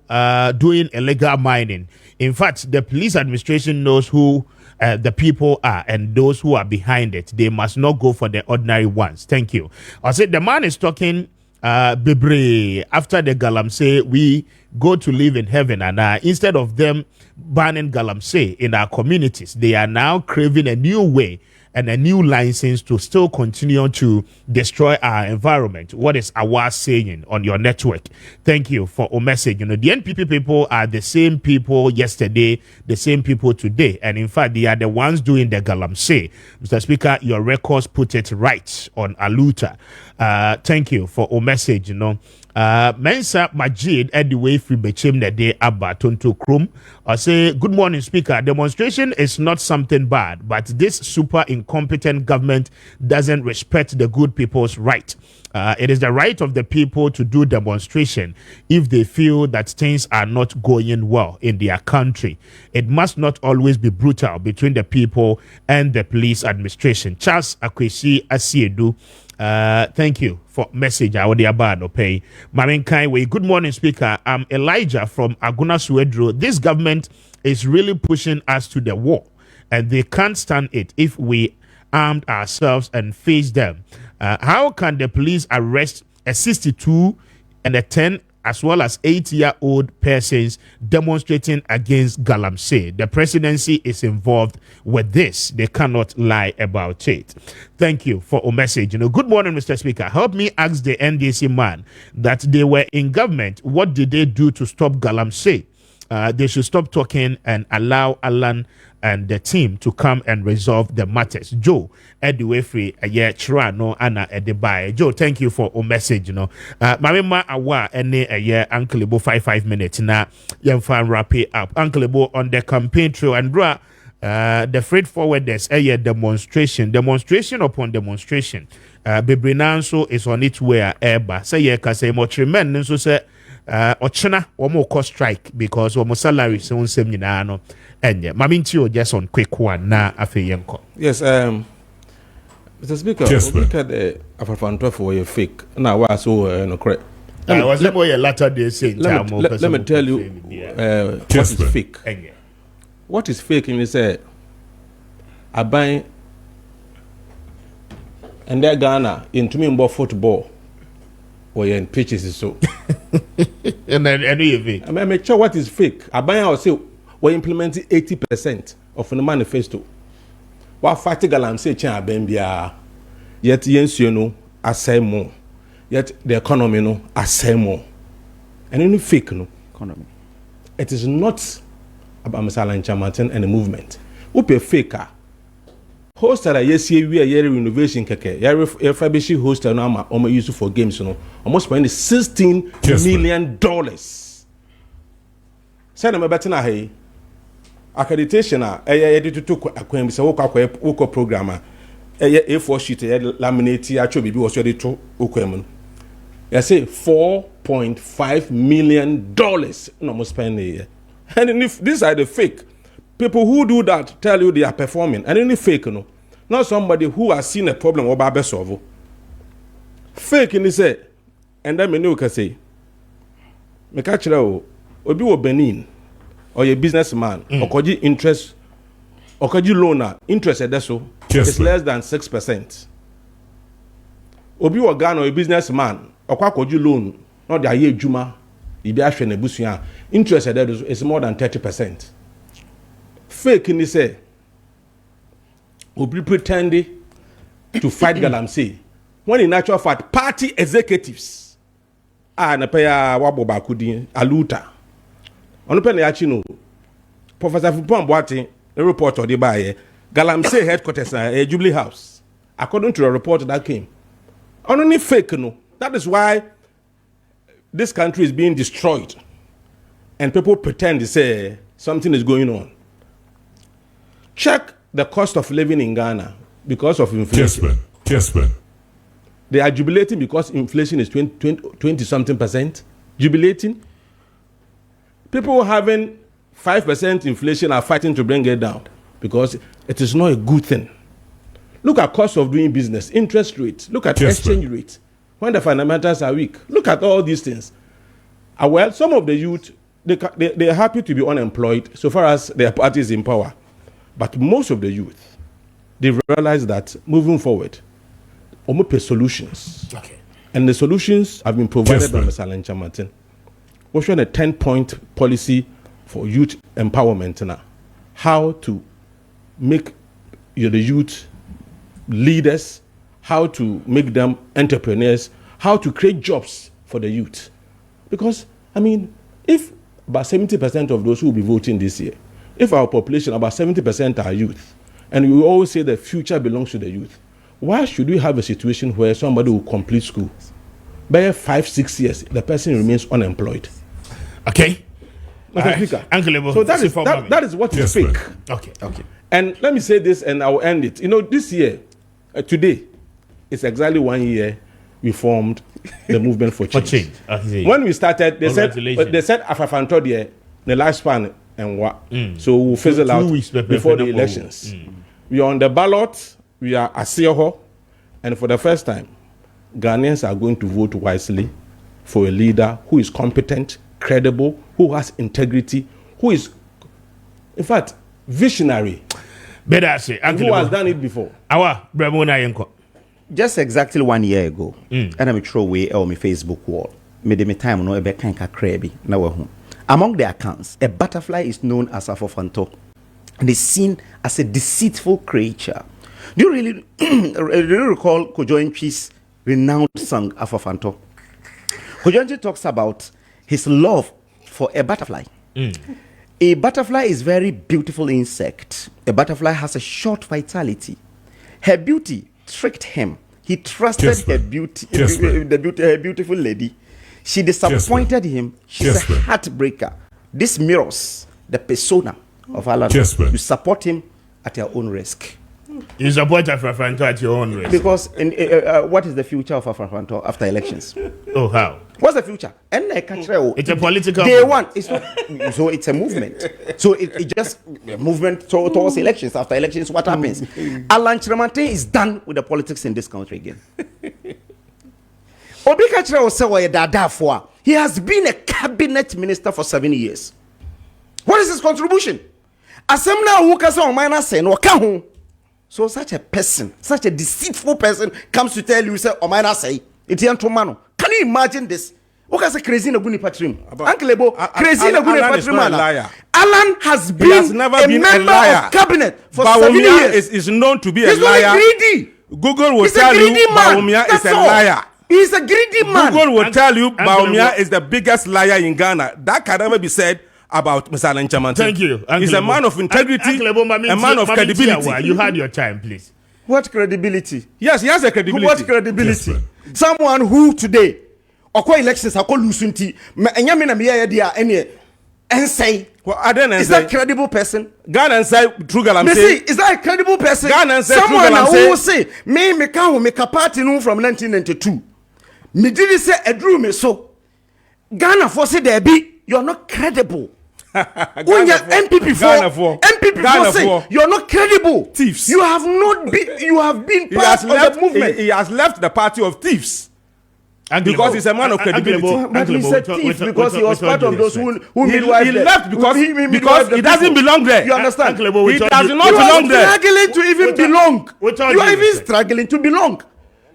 doing illegal mining. In fact, the police administration knows who the people are and those who are behind it. They must not go for the ordinary ones. Thank you. I said the man is talking Bibre, after the Galamsey, we go to live in heaven, and instead of them banning Galamsey in our communities, they are now craving a new way and a new license to still continue to destroy our environment. What is Awa saying on your network? Thank you for a message. The NPP people are the same people yesterday, the same people today, and in fact, they are the ones doing the Galamsey. Mr. Speaker, your records put it right on Aluta. Thank you for a message. Mensa Majid anyway free Bechim the day Abba Tonto Krum. I say good morning, Speaker. Demonstration is not something bad, but this super incompetent government doesn't respect the good people's right. It is the right of the people to do demonstration if they feel that things are not going well in their country. It must not always be brutal between the people and the police administration. Charles Akwesi Asiedu. Thank you for message. I would pay. Good morning, Speaker. I'm Elijah from Aguna Suedro. This government is really pushing us to the wall, and they can't stand it if we armed ourselves and face them. How can the police arrest a 62 and a 10 as well as 8-year-old persons demonstrating against Galamsey? The presidency is involved with this. They cannot lie about it. Thank you for a message. Good morning, Mr. Speaker. Help me ask the NDC man that they were in government. What did they do to stop Galamsey? They should stop talking and allow Alan and the team to come and resolve the matters. Joe, Ediwefri, Chirano, Anna, Edebaye. Joe, thank you for a message. Mamema Awa, Uncle Ebo 5 minutes. Now, Yamfan wrap it up. Uncle Ebo on the campaign trail and bra. The freight forwarders, demonstration upon demonstration. Bebrinanso is on its way. Say, ye can say more tremendous. So say, Ochena, or more cost strike because or more salary soon seminano. And yeah, Mamintio just on quick one na afeyenko. Yes, Mr. Speaker, look at the Afro for your fake. Now, what's so no correct? I was a Latter-day Saint. Let me tell you what is fake. What is fake in this? I buy and that Ghana into me about football or in pitches so. And then anyway, I make sure what is fake. I buy or say we're implementing 80% of the manifesto. What fighting Galamsey Chan Bembia, yet yes, you know, I say more. Yet the economy no, I say more. And any fake no economy. It is not about Mr. Lanchamanton and the movement. Who pay faker? Hostel yes we are year renovation keke. Refurbishing hostel now I'm used for games, you know. Almost spending $16 million. Send them a better hey. Accreditation edited to acquaint with a work programmer. A4 sheet laminate actually was ready to Ukwemen. I say $4.5 million no more spend a year. And if these are the fake people who do that, tell you they are performing, and any fake no, not somebody who has seen a problem or bad solve. Fake in say, and then me can say, me catch you obi wo Benin or a businessman or koji interest or koji loaner interest at so is less than 6%. Obi wo Ghana or a businessman or koji loan not the aye juma ibi ahwe na busuya interest at is more than 30%. Fake in say obi pretending to fight galamsey when in actual fact party executives na pay wabo bakudi aluta onu pe na yachi no Professor Fupon Boate the report or the buy galamsey headquarters Jubilee House according to the report that came only fake no. That is why this country is being destroyed and people pretend to say something is going on. Check the cost of living in Ghana because of inflation. Kessben. They are jubilating because inflation is 20 something percent. Jubilating. People having 5% inflation are fighting to bring it down because it is not a good thing. Look at cost of doing business, interest rates. Look at exchange rates. When the fundamentals are weak, look at all these things. Well, some of the youth, they are happy to be unemployed so far as their party is in power. But most of the youth, they realize that moving forward, we pay solutions. Okay. And the solutions have been provided by Mr. Alencha Martin. We're showing a 10-point policy for youth empowerment now. How to make the youth leaders, how to make them entrepreneurs, how to create jobs for the youth. Because, I mean, if about 70% of those who will be voting this year, if our population, about 70% are youth, and we always say the future belongs to the youth, why should we have a situation where somebody will complete school? By 5-6 years, the person remains unemployed. Okay. So that is what is fake. Okay. And let me say this, and I will end it. You know, this year, today, it's exactly 1 year we formed the movement for change. When we started, they said Afafanto there, the lifespan and what? So we'll fizzle out before the elections. We are on the ballot. We are Aseho, and for the first time, Ghanaians are going to vote wisely for a leader who is competent, credible, who has integrity, who is, in fact, visionary. Better say, who has done it before. Just exactly 1 year ago, and I'm throw away on my Facebook wall. Made me time no ebe kanka crabby na home. Among the accounts, a butterfly is known as Afofanto and is seen as a deceitful creature. Do you really recall Kojoenchi's renowned song Afofanto? Kojoenchi talks about his love for a butterfly. A butterfly is very beautiful insect. A butterfly has a short vitality. Her beauty tricked him. He trusted her beauty, her beautiful lady. She disappointed him. She's a heartbreaker. This mirrors the persona of Allah. You support him at your own risk. You support Afafanto at your own risk. Because what is the future of Afafanto after elections? Oh, how? What's the future? It's a political day one. It's not, so it's a movement. So it just a movement towards elections. After elections, what happens? Alan Chramante is done with the politics in this country again. He has been a cabinet minister for 7 years. What is his contribution? So such a person, such a deceitful person comes to tell you, say, Omana say, Itiantomano. Can you imagine this? What is a crazy Naguni Patrim? Uncle Ebo, crazy Naguni Patrim. Alan has been a member of cabinet for 7 years. Is known to be He's a liar. Greedy. Google will tell you Bawumia is a liar. He's a greedy man. Google will tell you Bawumia is the biggest liar in Ghana. That can never be said about Mr. Alencha Martin. Thank you. He's a man of integrity, a man of credibility. You had your time, please. What credibility? Yes, he has a credibility. What credibility? Someone who today, or elections are called Lusunti, and Yamina Mia, and say, Well, I didn't Is say that credible person? Ghana and say true girl I'm Me saying. see, is that a credible person? Ghana and say true someone girl I'm who saying. say me can party no from 1992. Me did say a drew me so. Ghana for say there be you're not credible. When you're MPP for say you're not credible. Thieves. You have been part of the movement. He has left the party of thieves. Because he's a man of credibility. But he's a thief because he was part of those who He midwifed left because the he doesn't people. belong there. You understand? He does not You belong are there. struggling to even belong. You are even struggling to belong.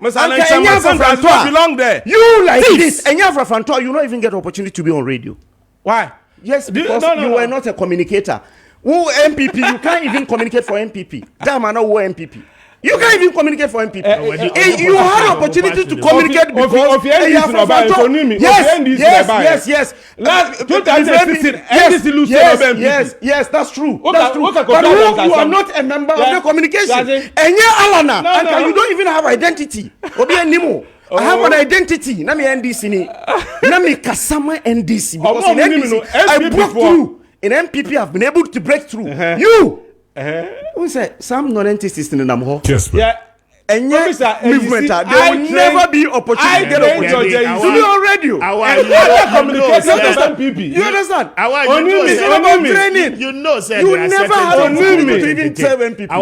Anka Enya does not belong there. You like Thieves. this. Enya Frafantoa, you not even get opportunity to be on radio. Why? Yes, because you were not a communicator. Who MPP? You can't even communicate for MPP. That man, who MPP? You can't even communicate for MPP. You had opportunity to communicate because Enya Frafantoa. Yes. Last 2016, NDC lose to MPP. Yes, that's true. Okay, That's true. okay, But okay, you are not a member of the communication. Enya Alana, Anka, you don't even have identity. Obi Nimo. I have an identity. Na me NDC ni. Na me Kasama NDC. Because in NDC, I broke through. In MPP, I've been able to break through. You. Who say some non-entities in Namho? Kessben. Yeah. And yet, movement, there will never be opportunity to get opportunity to be on radio. You understand? Training. You know, sir. You never had opportunity to even tell when people.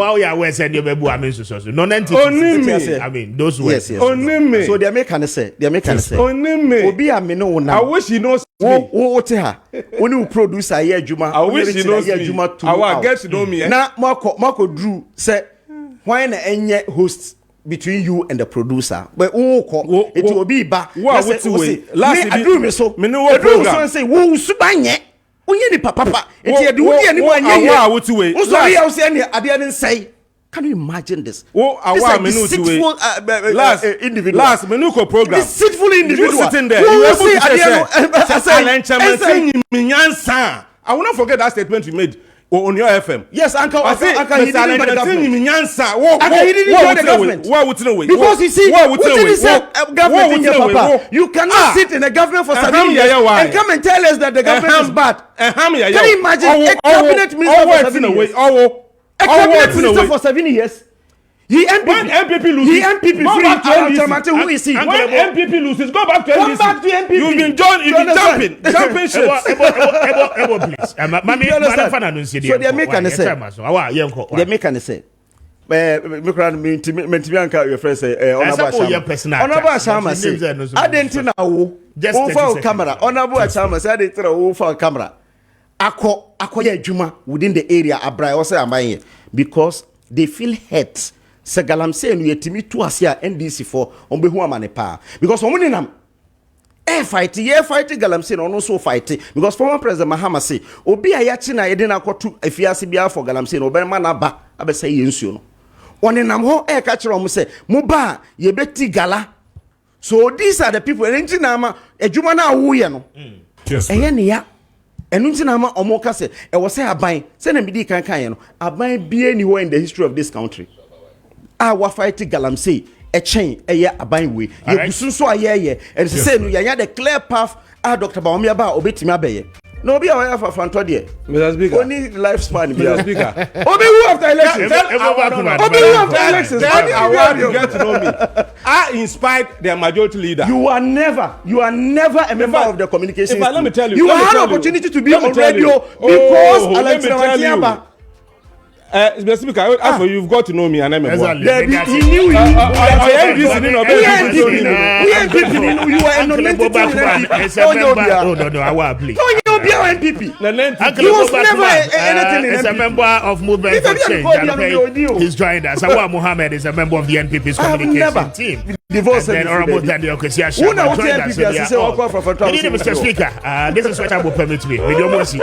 Non-entity. I mean, those words. Yes. So they make an say. Obi amino na. I wish he knows me. What her? When you produce a year juma. I wish he knows me. I get to know me. Now Marco Drew said, why na enye hosts between you and the producer? But it will be back. Last I do me so. Me no program. Say wo subanye. Onye ni papa. Eti e de wo ni anye. Sorry, I say any ade ne say. Can you imagine this? Last Menuko program. Deceitful individual. You sitting there. You able to say, I will not forget that statement you made on your FM. Yes, Uncle. He didn't join the government. He didn't join the government. Because you see, government in your papa. You cannot sit in the government for 7 years and come and tell us that the government is bad. Can you imagine a cabinet minister for 7 years? A cabinet minister for 7 years. When MPP loses, who is he? When MPP loses, go back to NDC. Come back to MPP. You've been jumping ships. Please. So they make an essay. They make an essay. Your friend say, Honorable Ashama say, I didn't know. Just for camera. Honorable Ashama say, I didn't know for camera. Ako ye juma within the area. Abra also am buying because they feel hurt. Se galamsey no yetimi to asia NDC for onbehu amane pa because omuni nam fight galamsey no so fight because former president Mahama say obi ayachi na yede na akotu afiase bia for galamsey no be ma na ba abesa yensuo no one nam ho ka kire om say mo ba ye beti gala. So these are the people enji na ma adwuma na wo ye no eye ne ya enu nti na ma omo ka say e wo say aban say na midi kan ye no aban bia ni ho in the history of this country. Our fight galamsey a chain a year aban way. You gusun so a year and say no ya the clear path Dr. Baomia ba obetimi abeye. No be aware for Fantodia. Mr. Speaker. Only lifespan. Mr. Speaker. Obi who after elections. Obi who after elections. You get to know me. I inspired their majority leader. You are never a member of the communication. Let me tell you. You had opportunity to be on radio because Alexander Wakiamba. Mr. Speaker, as for you've got to know me and I'm a boy. He knew you. You were a nominated MPP. He was never anything in MPP. He's a member of Movement for Change. He's joined us. Awa Muhammad is a member of the NPP's communication team. Divorce and Honorable Daniel Kessiash. Mr. Speaker, this is what I will permit me. With your mercy.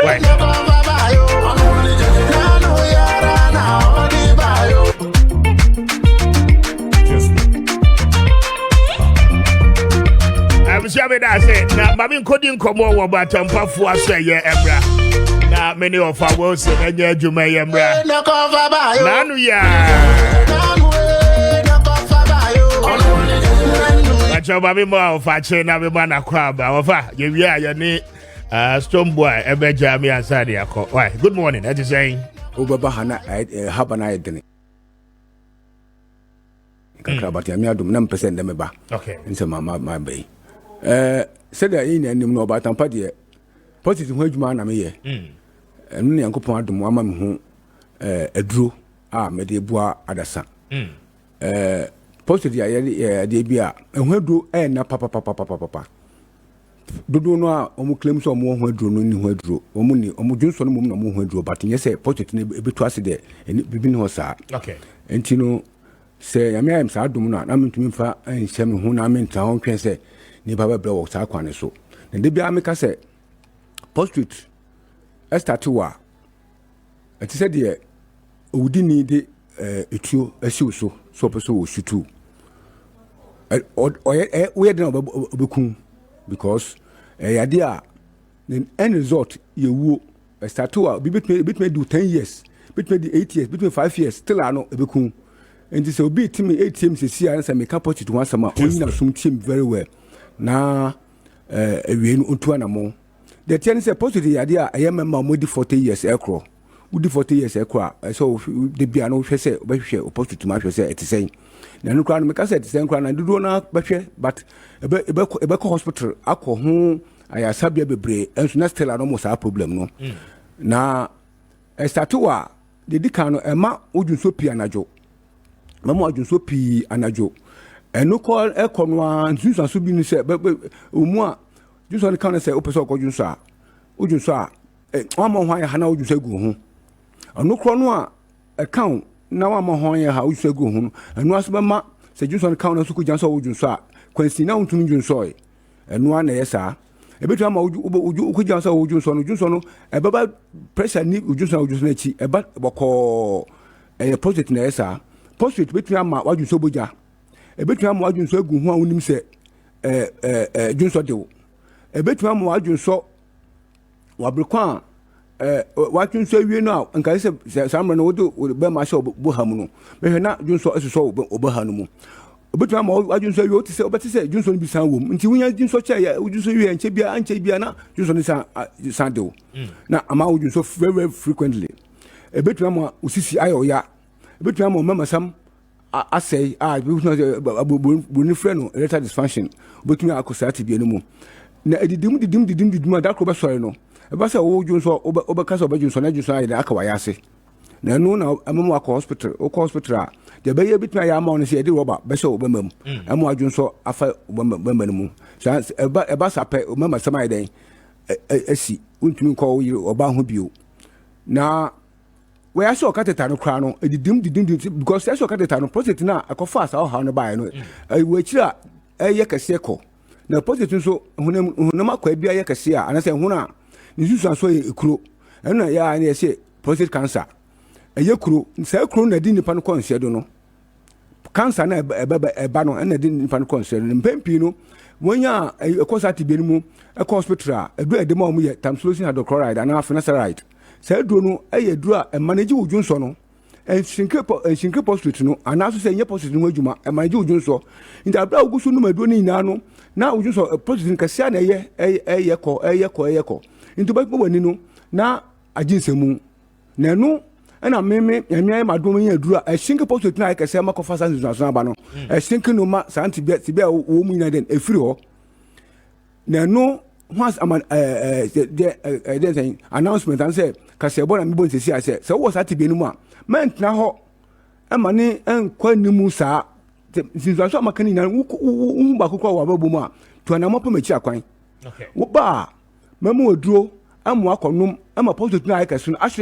I'm sure that said, now, Mammy couldn't come over but I'm for say, yeah, Embra. Now, many of our words say, and yeah, Juma Embra. Nanu, yeah. But your baby more of a chain of a man, a crab, our father, you are your name. Stone boy, ebe jami ansadi yako. Why? Good morning. That is saying. Ubaba hana habana edene. Kakrabati ami adum na mpese ndeme ba. Okay. Nse ma bay. Said that in and no about Tampadi. Positive wage man, I may. And Uncle Pond, Mamma, who a drew, Medibua Adasa. Posted the Bia, and where do papa. Do no claims or more who drew, no drew, or money, or Johnson, no more drew, but yes, posted a bit twice there, and it been her, sir. Okay. And say, I mean, I'm sad, I'm to me for and some who I mean, town can say, never blow Sarquan so. And the Biamica said, Post Estatua. It said, dear, we didn't need a true as you so pursue she too. Or we had no book because a idea then end result you will a statua be between do 10 years, between the 8 years, between 5 years, still I know a book. And this will be to me 8 teams this year and make up it once a month. Only some team very well. Now, we unto an among. The ten is supposed to the idea I am a mamma 40 years aircraft. Would 40 years aircraft. So the piano say, opposed to my say at the same. Now, no crown make us at the same crown and do not but a back hospital, alcohol home, I have subject brave, and not tell almost our problem. No. Now, a statua, the decano, a ma would so pianajo. Mamma would so pee anajo. And no call a conwan, Susan Subin said, but moi. Just on the counter say, Opeso Gojunsa, Ujunsa, one more why Hana would say go home. And no chrono account, now I'm a hoya how you say go home, and was Mamma, said just on the counter Suku Jansa Ujunsa, Quincy now to Junsoy, and one yes, sir. A bit of Ujansa Ujunson, a baba pressure need Ujusa Ujusnechi, a bat boko a posit nessa, posted between my Wajun Sobuja, a bit of Wajun Sogu, who only say, Junso. A bit of Wajun so Wabruquan, watching so you know, and I said, someone would do with Bemasho Buhamuno, but not Junso as a soul Obahanumu. A bit of Wajun so you to say, but he said, Junson be some woman, until we had Junso chair, would you say you and Chebia and Chebiana, Junson is Sando. Now, I'm out so very frequently. A bit of Usisi Ioya, a bit of Mamma some. I say, we was not a Bunifreno, erectile dysfunction, but me I could say to be anymore. Now, the dim, that could be sorry no. A bassa old Jones or Obercas or Bajus on Eduside, the Akawayase. Now, I'm a hospital or hospital. The bay a bit my arm on the robot, Besso Bemum, and more Junso after Bemum. So a bus up, remember some day. A see, wouldn't you call you or Bahubu? Now, where I saw Catetano crown, a dim because I saw Catetano, posted now, I could fast our hand by no. I wait here, a yakaseko. Now, posted so when no quite be a yakasia, and I said, Huna, you saw a crew, and I say, posted cancer. A yakru, say, croon, I didn't pan concert, no. Cancer, a banner, and I didn't pan concert, and Pempino, when ya a course at Tiberimu, a hospital, a great demo, times losing hydrochloride and half right. Said Bruno, a draw and manage Johnson, and Shinker Street, no, and also say your post in Wajuma, and my Johnson. In the Abra Gusunu Maduni Nano, now you saw a post in Cassiana, a yako, into Bakuanino, now a ginsemu. Nano, and I may my domain draw a Shinker Post like a Samako Fasas Nasabano, a Shinker no ma Santi Tibia woman and a free. Nano. Once I'm announcement and say, Cassiabon and Bon I said, so was that to be no more. Meant now, a money and quite Nimusa, since I saw my canine and Bakuko Buma to an Amapomecha coin. Okay. Ba, Memo draw, I'm walk on room, I'm a post like as soon as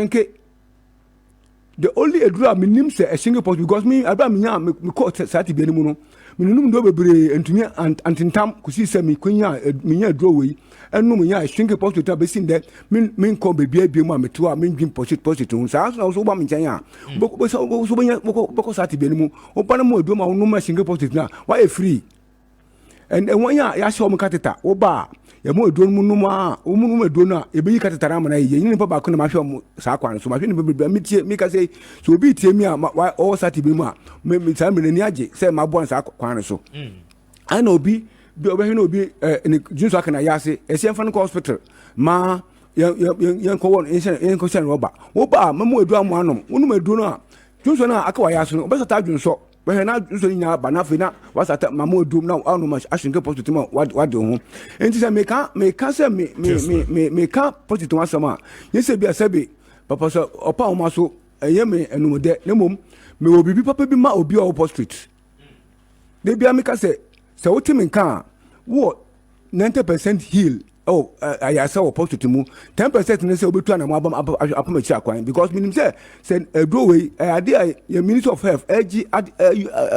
the only a draw me name say a single post because me, I brought me now, me caught Sati Benuno. Minimum dobe and to me and in time could see me queen me drawway and no me I shrink a post to have seen that mean call baby mamma to a mean post to so also one China. But so because at Benimu, or Panamo do my no single post now. Why free? And one year I saw me cateta, or bar. Ya mo do mu no ma o mu no do na e be yikata na ye yin pa ba ko na ma hwe sa kwan so ma hwe ne be mi ka say so obi tie mi a o sati bi mu a me sa me ni age say ma bo sa kwan so ai na obi bi obehwe no bi ne jinso aka na yase esien fa no hospital ma yen ko won yen ko sen roba wo ba mamu edu amu anom wonu edu no a jinso na aka wa yase no obesata jinso behwe na jinso nya ba na fe na wasata mamu edu na anom ashinke hospital ma wade ho enti se me ka se me ka hospital wasama yese bi asabe papa so opa o ma so eye me enumode ne mom me obibi papa bi ma obi o street de bia me ka se wotimin kan wo 90% heal ayasa wo post mu 10% ne se obetu na mo apamachi akwan because minim se do we ade ya minister of health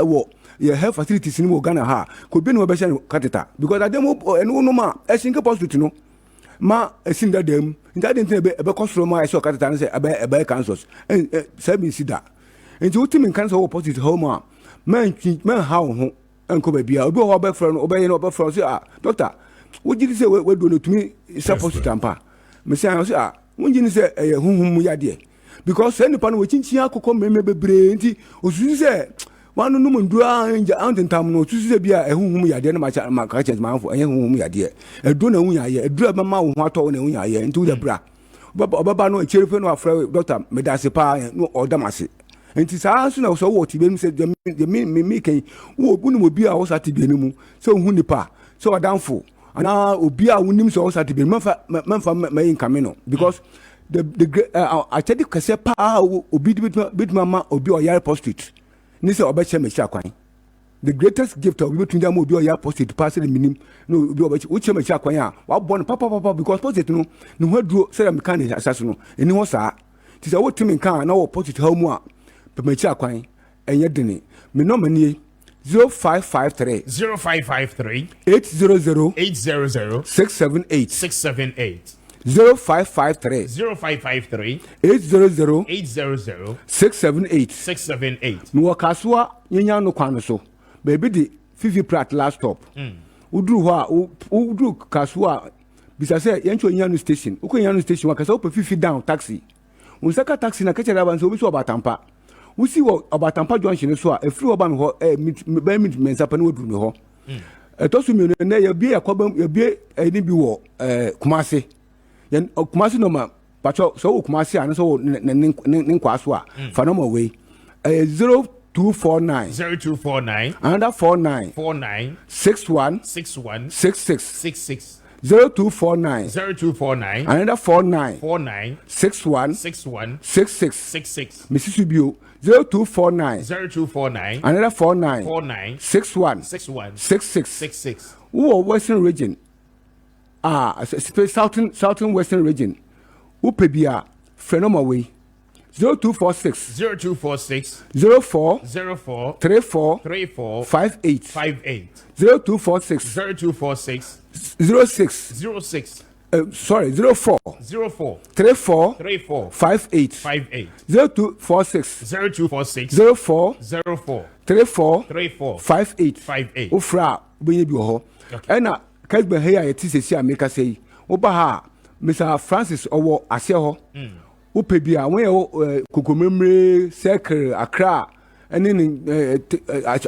wo your health facilities ni mo Ghana ha ko bi no be shen catheter because ade mo enu no ma esinke post no ma esinda dem nda de be kosoro ma ese catheter ne se ebe cancers se bi sida enti wotimin kan se wo post home a man ha ho enko ba bia obi ho ba frɛ no obeye no ba frɛ so doctor wo gidi se we do no tumi support tampa me say so wo gidi se huhum yade because any pan we chinchi akoko meme bebre nti osusu se wanu no mundu anja antentam no osusu se bia huhum yade na ma ka chance ma afo huhum yade edo na wunya ye edo ba ma wo ho ato na wunya ye nti wo da bra obaba no echerife no afrɛ doctor me da se pa no odamase enti saa so na so wo tibe mi se de mi kan wo bunu obi a wo sa tibe ni mu se hu nipa se odamfo ana obi a wonim so wo sa tibe manfa mayin kameno because the achedi kase pa obi bitma ma obi o yare post-it ni se obeche mechi akwan the greatest gift of between them obi o yare post-it pass the minim no obi obeche wo che mechi akwan a wa born papa because post-it no ne ho aduro se dem kan asase no eni ho saa ti se wo timi kan na wo post-it ha mu a mechi akwan enye dene me no manie 0553 800 678 0553 800 678 no kasua nyanya no kwan so baby di fifi prat last stop udru ho a udru kasua bisa se yencho nyanya station uko nyanya station wakasa ope fifi down taxi unsaka taxi na kechera ban so obi so obatampa wusi wo obatampa junction so a efiri oba me ho mit mensa pa ne woduru me ho etosu mi ne ya bie yakoba ya bie eni bi wo Kumasi yen Kumasi no ma pacho so wo Kumasi an so ne nkwa so a fa no ma we 0249 another 49 61 66 0249 another 49 61 66 Mrs. Bio 0249 another 49 61 66 who Western region southern Western region who pebia phenoma way 0246 04 34 58 0246 06 sorry 04 34 58 0246 04 34 58 ofra benye bi ho ena Kessben here yeti sesi America say oba ha Mr. Francis owo ase ho upe bia won kokomemre circle Accra ene ni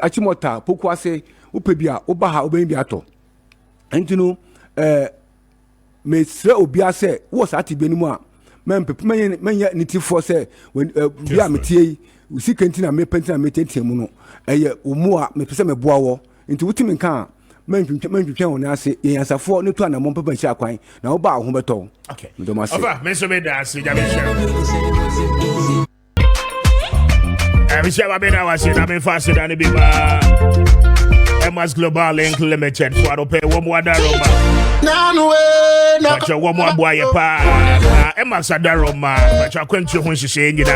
Achimota poku ase upe bia oba ha oben bia to entino me sre obi ase wo sa tibe ni mu a men nitifo se bia metie usi kentina me pentina me tetie mu no eye omu a me pese me boa wo nti wutimi nka men won ase yansafo ne to anamon papa nchi akwan na wo ba ho beto okay over men so be da ase ja be share we share ba be da wa se na me fa se da ne bi ba Emas Global Link Limited for to pay one more daroma. But you one more boy pa. Emas Adaroma, but you can't you when she say you know.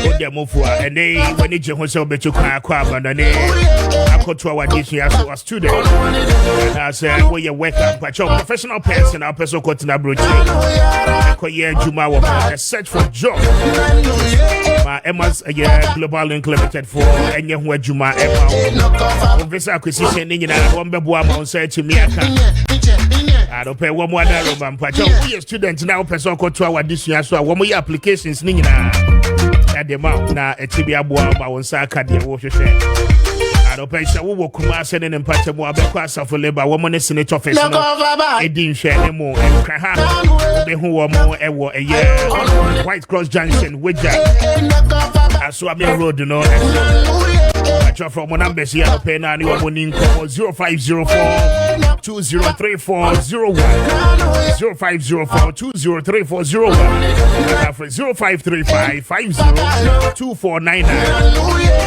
And they when you want to be to and then I go to our dish as a student. I said, well, you wake up, but you're a professional person, our person got in a brooch. I search for job. Emma's Global Link Limited for any who Juma Emma. This acquisition in one beboa on search to me. I don't pay one more room, but you're a student now, person got to our dish as well. One more applications, Nina. At the mouth now, a tibia boa, on Sakadia, what you say. don't pay so we will come out sending and patch more because of labor woman is in the office. It didn't share anymore and cry. The who are more a year. White Cross Junction with Jack. I saw me road, you know. I try from one number here to pay now. You are winning 0504 203401 0504 203401 0535 502499.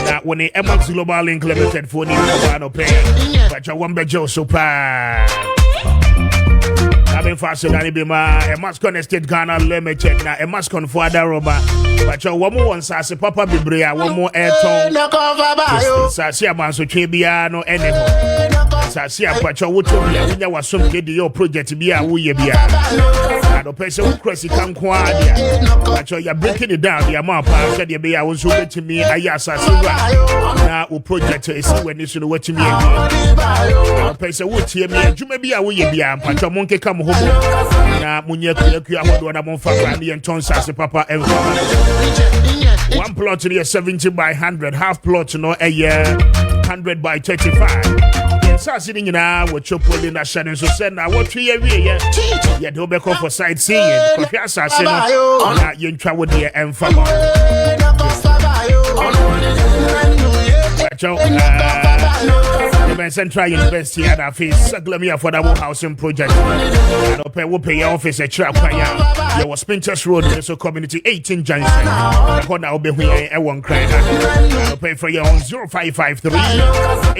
That when the MX Global Link Limited for new no pay. But you won't be Joe Super. I've been faster than it be my a Mascon Estate Ghana Limited now a Mascon for the rubber. But you one more one sass Papa Bibria, one more air tone. Sassia Manso Chibiano anymore. Sassia Pacha would tell me there was some kid your project to be a wee beer. I don't pay so crazy come quiet. But you're breaking it down. The amount of said you be I was waiting to me. I yes, I see now who project is when you should watch me. I don't pay so would hear me. You may be a wee beer and Pacha monkey come home. Now, Munya, I want to for Randy and Tons as a papa and one plot to the 70 by 100, half plot to know a year 100 by 35. So sitting in our what you're pulling that shadow so send now what we are yeah don't be call for sightseeing because I said not you travel there and from Central University had a face me affordable housing project. I don't pay your office a trap. There was Spinters Road, so community 18 Junction. I will be here at one cry. I don't pay for your own 0553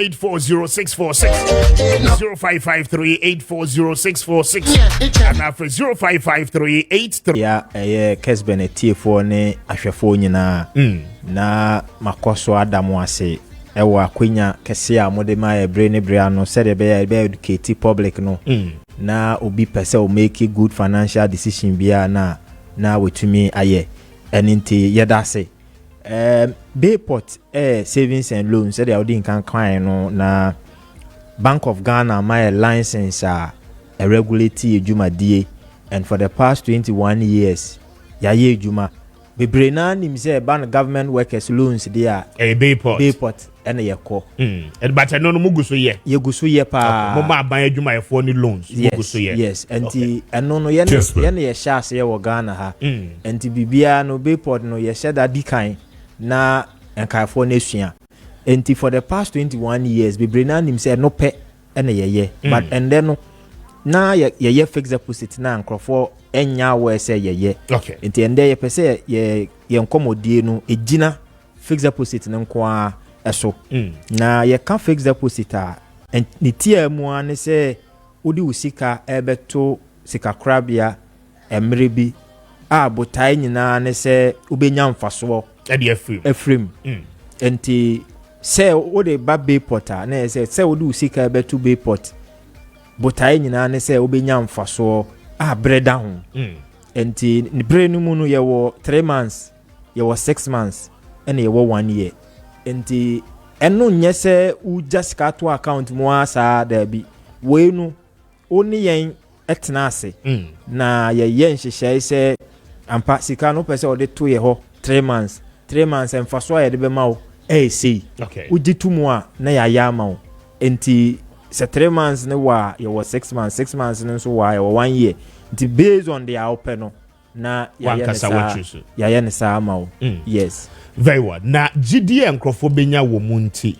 840646 0553 840646 and after 0553 83. Yeah, Kessben a T4 ne ahwefo nyina na makoso adamu ase ewa kwenya kese a mode ma ebre ne bre ano said be educate public no na obi pese o make good financial decision bia na wetumi aye eninti yeda se Bayport savings and loans said they can kan no na Bank of Ghana my license a regulatory ejuma and for the past 21 years yaye ejuma bebre na nim say ban government workers loans there Bayport and yeko and but I know muguso ye yeguso ye pa mama ban ejuma e for ni loans muguso ye yes enti eno no ye ye sha se ye wo Ghana ha enti bibia no Bayport no ye sha da dikan na enkaifo na sua enti for the past 21 years bebre na nim say no pe ene ye but and then no na ye fix deposit na nkrofo enya we say ye okay enti ende ye pese ye nkomodie no ejina fix deposit na nko a eso na ye kan fix deposit a ni tie mu an say odi usika ebeto sika krabia emrebi a botai nyina ne say ubenya mfaso e de efrim enti say odi ba Bayport na say odi usika ebeto Bayport botai nyina ne say ubenya mfaso a breda ho enti ni bre no mu no ye wo 3 months ye wo 6 months and ye wo 1 year enti eno nye se u just cut to account mo asa da bi we no oni yen etena ase na ye nhyehyɛ se ampa sika no pese o de to ye ho 3 months en faso ye de be ma wo sei okay u ditumu a na ya ma wo enti se 3 months ne wa ye wo 6 months ne so wa ye wo 1 year enti based on the open no na ya ne sa ma wo yes very well na GDA nkrofo benya wo munti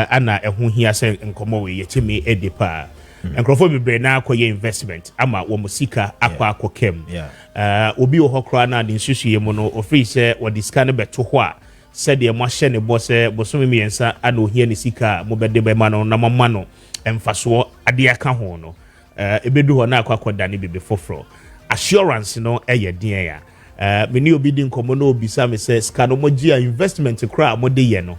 ana ehu hia se nkomo we yetimi edipa nkrofo bebre na akoye investment ama wo musika akwa akokem obi wo hokra na de nsusuye mu no ofri se wo diska ne beto ho a se de mo hye ne bo se bosome miensa ana ohia ne sika mo bede be ma no na mama no emfaso ade aka ho no ebedu ho na akwakoda ne bebe foforo assurance no eye den ya meni obi di nkomo no obisa me say sika no mogia investment kra mo de ye no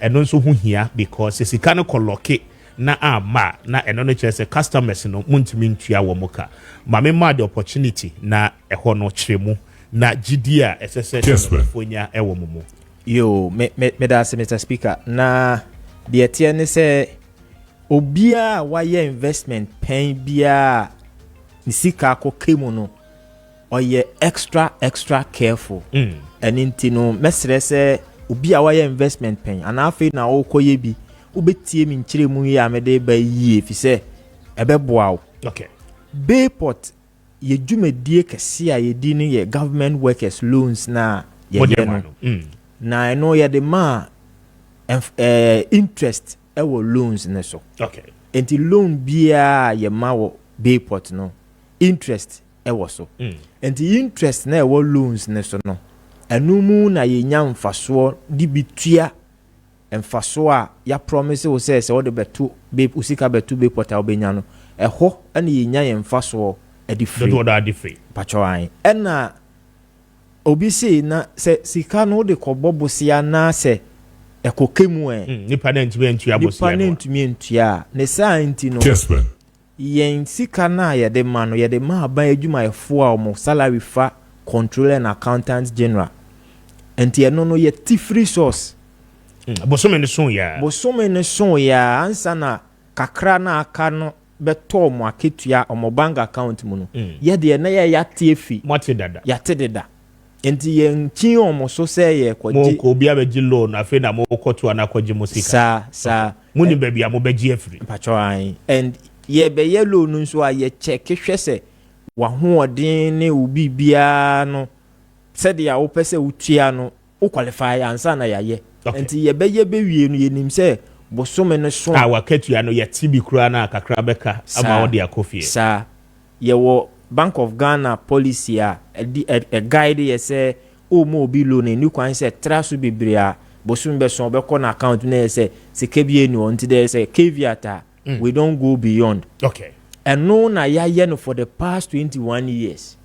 eno nso hu hia because sika no koloke na ama na eno no chese customers no muntimi ntua wo moka ma me ma the opportunity na eho no kyeremu na gidia esese fonya ewo momo yo me da se Mr. Speaker na de tie ne se obia wa ye investment pen bia ni sika ko kemu no oye extra careful and intino mesre se obi a wa investment pen and afi na okoye bi ubetie mi nkyire mu yi amede ba yie fi se ebeboa wo. Okay. Bayport ye dwumadie kese a ye di ne ye government workers loans na ye no. Na I know ye the ma interest ewo loans ne so. Okay. Enti loan bia ye ma wo Bayport no interest ewo so. Enti interest na ewo loans ne so no. Enu mu na ye nya mfaso di bitua mfaso a ya promise wo say wo de betu usika betu Bayport a obenya no. Eho ene ye nya ye mfaso edi free. Do that free. Pacho an. Ena obi say na se sika no de kobobosia na se ekokemu nipa na ntumi entua bosia. Nipa na ntumi entua. Ne sa nti no. Kessben. Yen sika na ye de ma no ye de ma ban adwuma efo a omo salary fa controller and accountant general. Enti eno no ye free source. Bosome ne so ya. Bosome ne so ya ansa na kakra na aka no beto mo aketua omo bank account mu no. Ye de na ye yate fi. Mwate dada. Yate dada. Enti yen chi omo so say ye kwaji. Mo ko bia be gi loan afi na mo koto ana kwaji mo sika. Sa. Muni be bia mo be gi afri. Pacho an. And ye be ye loan nso a ye check hwese wa hoodin ne ubi bia no said ya wo pese utua no o qualify ansa na yaye. Enti ye be wie no ye nim se bosome no so wa katua no ye tibi kura na kakra beka ama wo de akofie. Sa ye wo Bank of Ghana policy a guide ye say o mo obi loan ni kwan say trasu bibria bosome be so be ko na account na ye say se kebie ni on ti there say caveat we don't go beyond. Okay. And no na ya no for the past 21 years.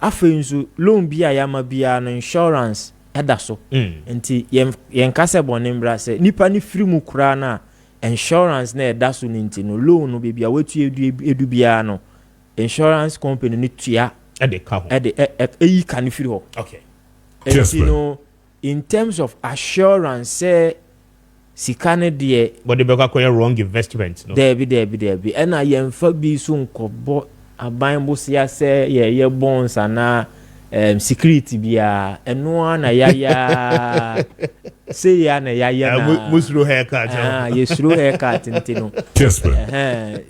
Afenzu loan bia ya ma bia no insurance edaso. Enti yen kase bonimbra say nipa ni free mu kura na insurance na edaso ni nti no loan no bia wetu edu bia no insurance company ni tua e ka ho. E kan free ho. Okay. And you know in terms of assurance say sikane de but they be quite wrong investment no. Debi ena yemfa bi so nkobo aban bosia se ye bonds ana security bia eno na ya say ya na ya na musro haircut. ye slow haircut ntino. Kessben.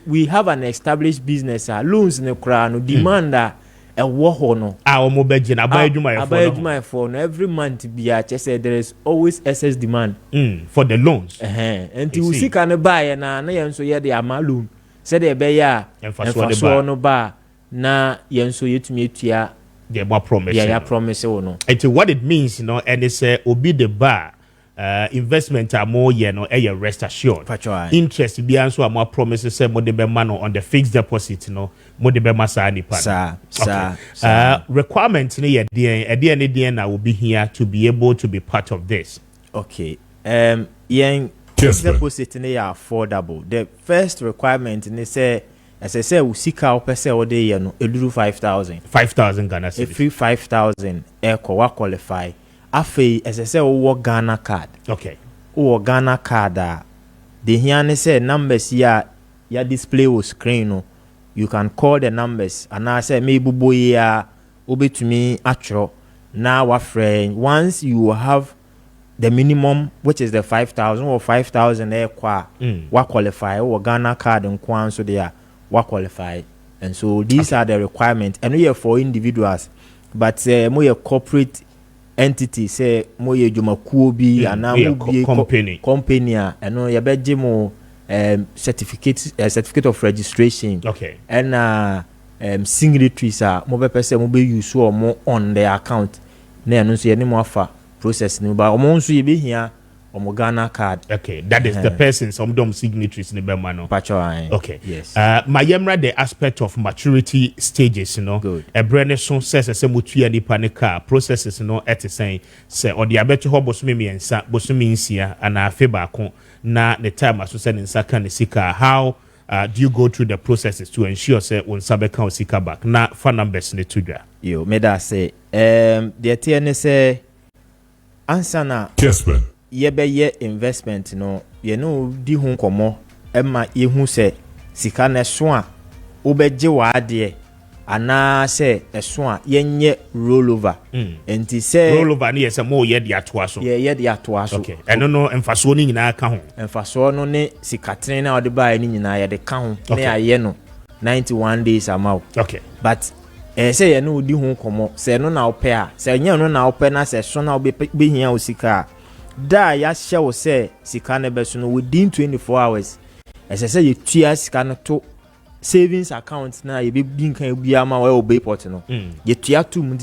We have an established business loans ne kra no demand wo ho no omo beje na abayadwuma for no every month bia che say there is always excess demand for the loans and you see can buy na yenso ye de ama loan say de be ya enfaso no ba na yenso yetumi etua de more promise ya promise no and what it means you know and it's obi the bar investment are more no rest assured interest be answer more promises say mo de be man on the fixed deposit no mo de be masa ni pa requirement ni ye dey na will be here to be able to be part of this. Okay. Yen deposit ni affordable. The first requirement ni say as I say usika opese ode ye no eduru 5,000 Ghana cedis. Free 5,000 wa qualify. Afe as I say wo Ghana card. Okay. Wo Ghana card the here say numbers ya display o screen no. You can call the numbers and I say maybe boy obetumi atro na wa friend once you have the minimum which is the 5,000 or 5,000 wa qualify or Ghana card and kwan so they wa qualify and so these are the requirements and we are for individuals but more corporate entity say mo ye dwumakuo bi ana mo bi company and no ye beje mo certificate of registration. Okay. And signatories mo be pese mo be use mo on the account na eno so ye ni mo afa process ni ba mo nso ye be hia omo Ghana card. Okay, that is the person some dom signatories in the Bemano. Okay, yes. My yemra the aspect of maturity stages, you know. Good. A brand son says a semutu ni panica processes, you know, at the same say or the abeto hobosumi and sa bosumi insia and a feba na the time as in Saka Sika. How do you go through the processes to ensure say when Sabeka Sika back? Na fan numbers ne tudra. Yo, me da say the TN say answer na Kessben. Ye investment no ye no di hu komo ema ye hu se sika na so a obeje wa ade ana say eso a yenye rollover enti say rollover ne yesa mo ye de atoa so ye de atoa so okay eno no emfaso ni nyina ka ho emfaso no ne sikatene na ode bae ni nyina ye de ka ho ne aye no 91 days amount okay but say ye no odi ho komo say no na ope a say nya no na ope na say so na obe hia osika da ya hye wo say sika ne be so no within 24 hours say you tua sika no to savings account na ye be bin kan bia ma we obey port no ye tua tum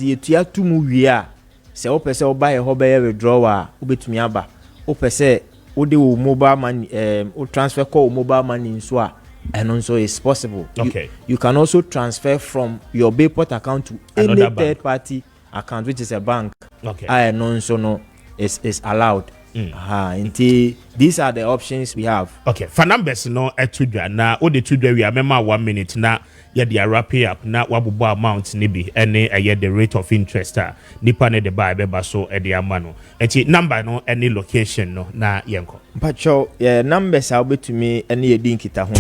wi a se o pese o buy ho be withdrawal obetumi aba o pese o de o mobile money o transfer call mobile money so a and also is possible. Okay. You can also transfer from your Bayport account to Another any third party account, which is a bank. Okay. And also no is allowed. These are the options we have. Okay. For numbers no etudwa na o de tudwa we amema 1 minute na ye dey wrap up na wabubo amount ni bi ene the rate of interest nipa ne de buy beba so e de amano. Enti number no any location no na yenko. Pacho numbers are to me any ye din kita ho.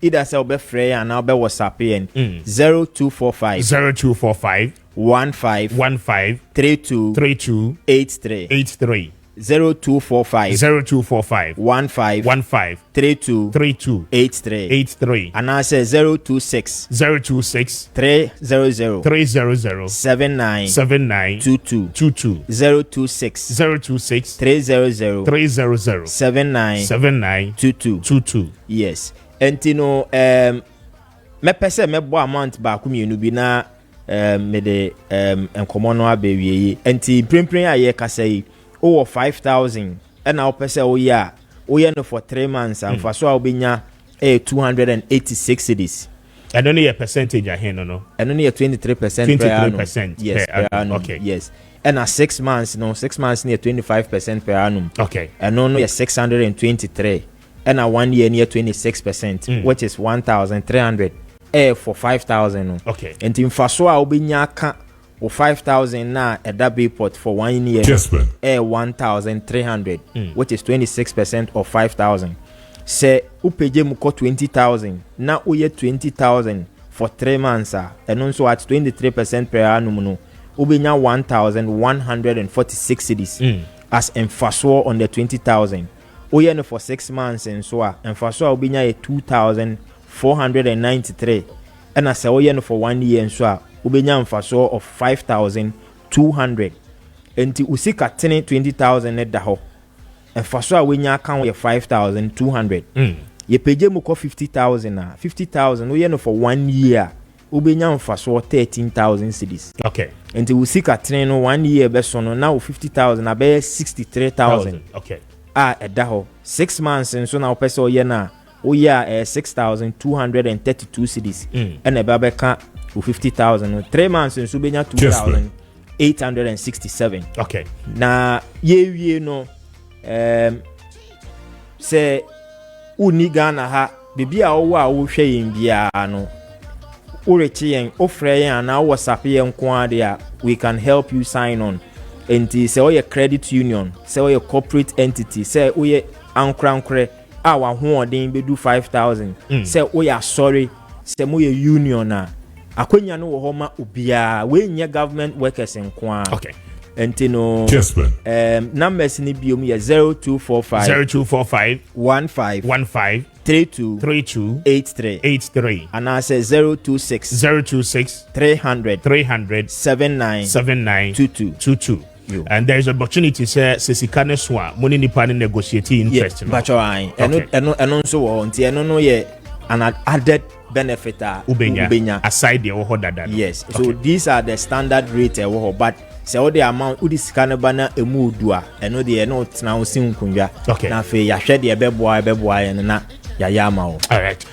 Either say obe free and obe WhatsApp yen 0245 15 32 83 0245 15 32 83 and I say 026 300 79 22 026 300 79 22 yes entino me pese me bo amount ba ku mienu bi na me de enkomo no abewie enti prempren aye kasa yi over 5,000 and our person oh yeah for 3 months and for so I'll be 286 cities. I don't need a percentage ahead no. And only a 23% 23% yes per annum. Okay. Yes. And 6 months 6 months near 25% per annum. Okay. And only 623 and 1 year near 26% which is 1,300 for 5,000 Okay. And in for so I'll be 5,000 na at that Bayport for 1 year. Kessben. 1,300, which is 26% of 5,000. Say upeje muko 20,000. Na uye 20,000 for 3 months and also at 23% per annum no. Ubenya 1,146 cities as emphasized on the 20,000. Uye no for 6 months and so emphasized ubenya 2,493 and as uye no for 1 year and so ubenya mfaso of 5,200 enti usika tene 20,000 ne da ho mfaso a wenya account ye 5,200 ye peje mu ko 50,000 50,000 we no for 1 year ubenya mfaso 13,000 cedis okay enti usika tene no 1 year be so no now 50,000 abe 63,000 okay da ho 6 months and so now person ye na o ya 6,232 cedis and e ba be ka 50,000 3 months in Subenya 2,867. Okay. Na ye no say uni Ghana ha bibi a wo hwe yin bia no urechi yen ofre yen na WhatsApp yen ko ade we can help you sign on. Enti say oye credit union, say oye corporate entity, say oye ankrankre a wa ho odin be do 5,000. Say oye sorry, say mo ye union na akwenya no wo ma obia we nya government workers nko okay entino Kessben numbers ni biom ye 0245 15 32 83 and I say 026 300 79 22 and there is opportunity say sikane so a money nipa ne negotiate interest no bacho ai eno so wo nti eno no ye an added benefit ubenya aside the wo dada yes okay. So these are the standard rate but say all the amount udi sikane bana emu odua eno de eno tena osin kunwa okay. Na fe ya hwe de ebeboa na ya ma o all right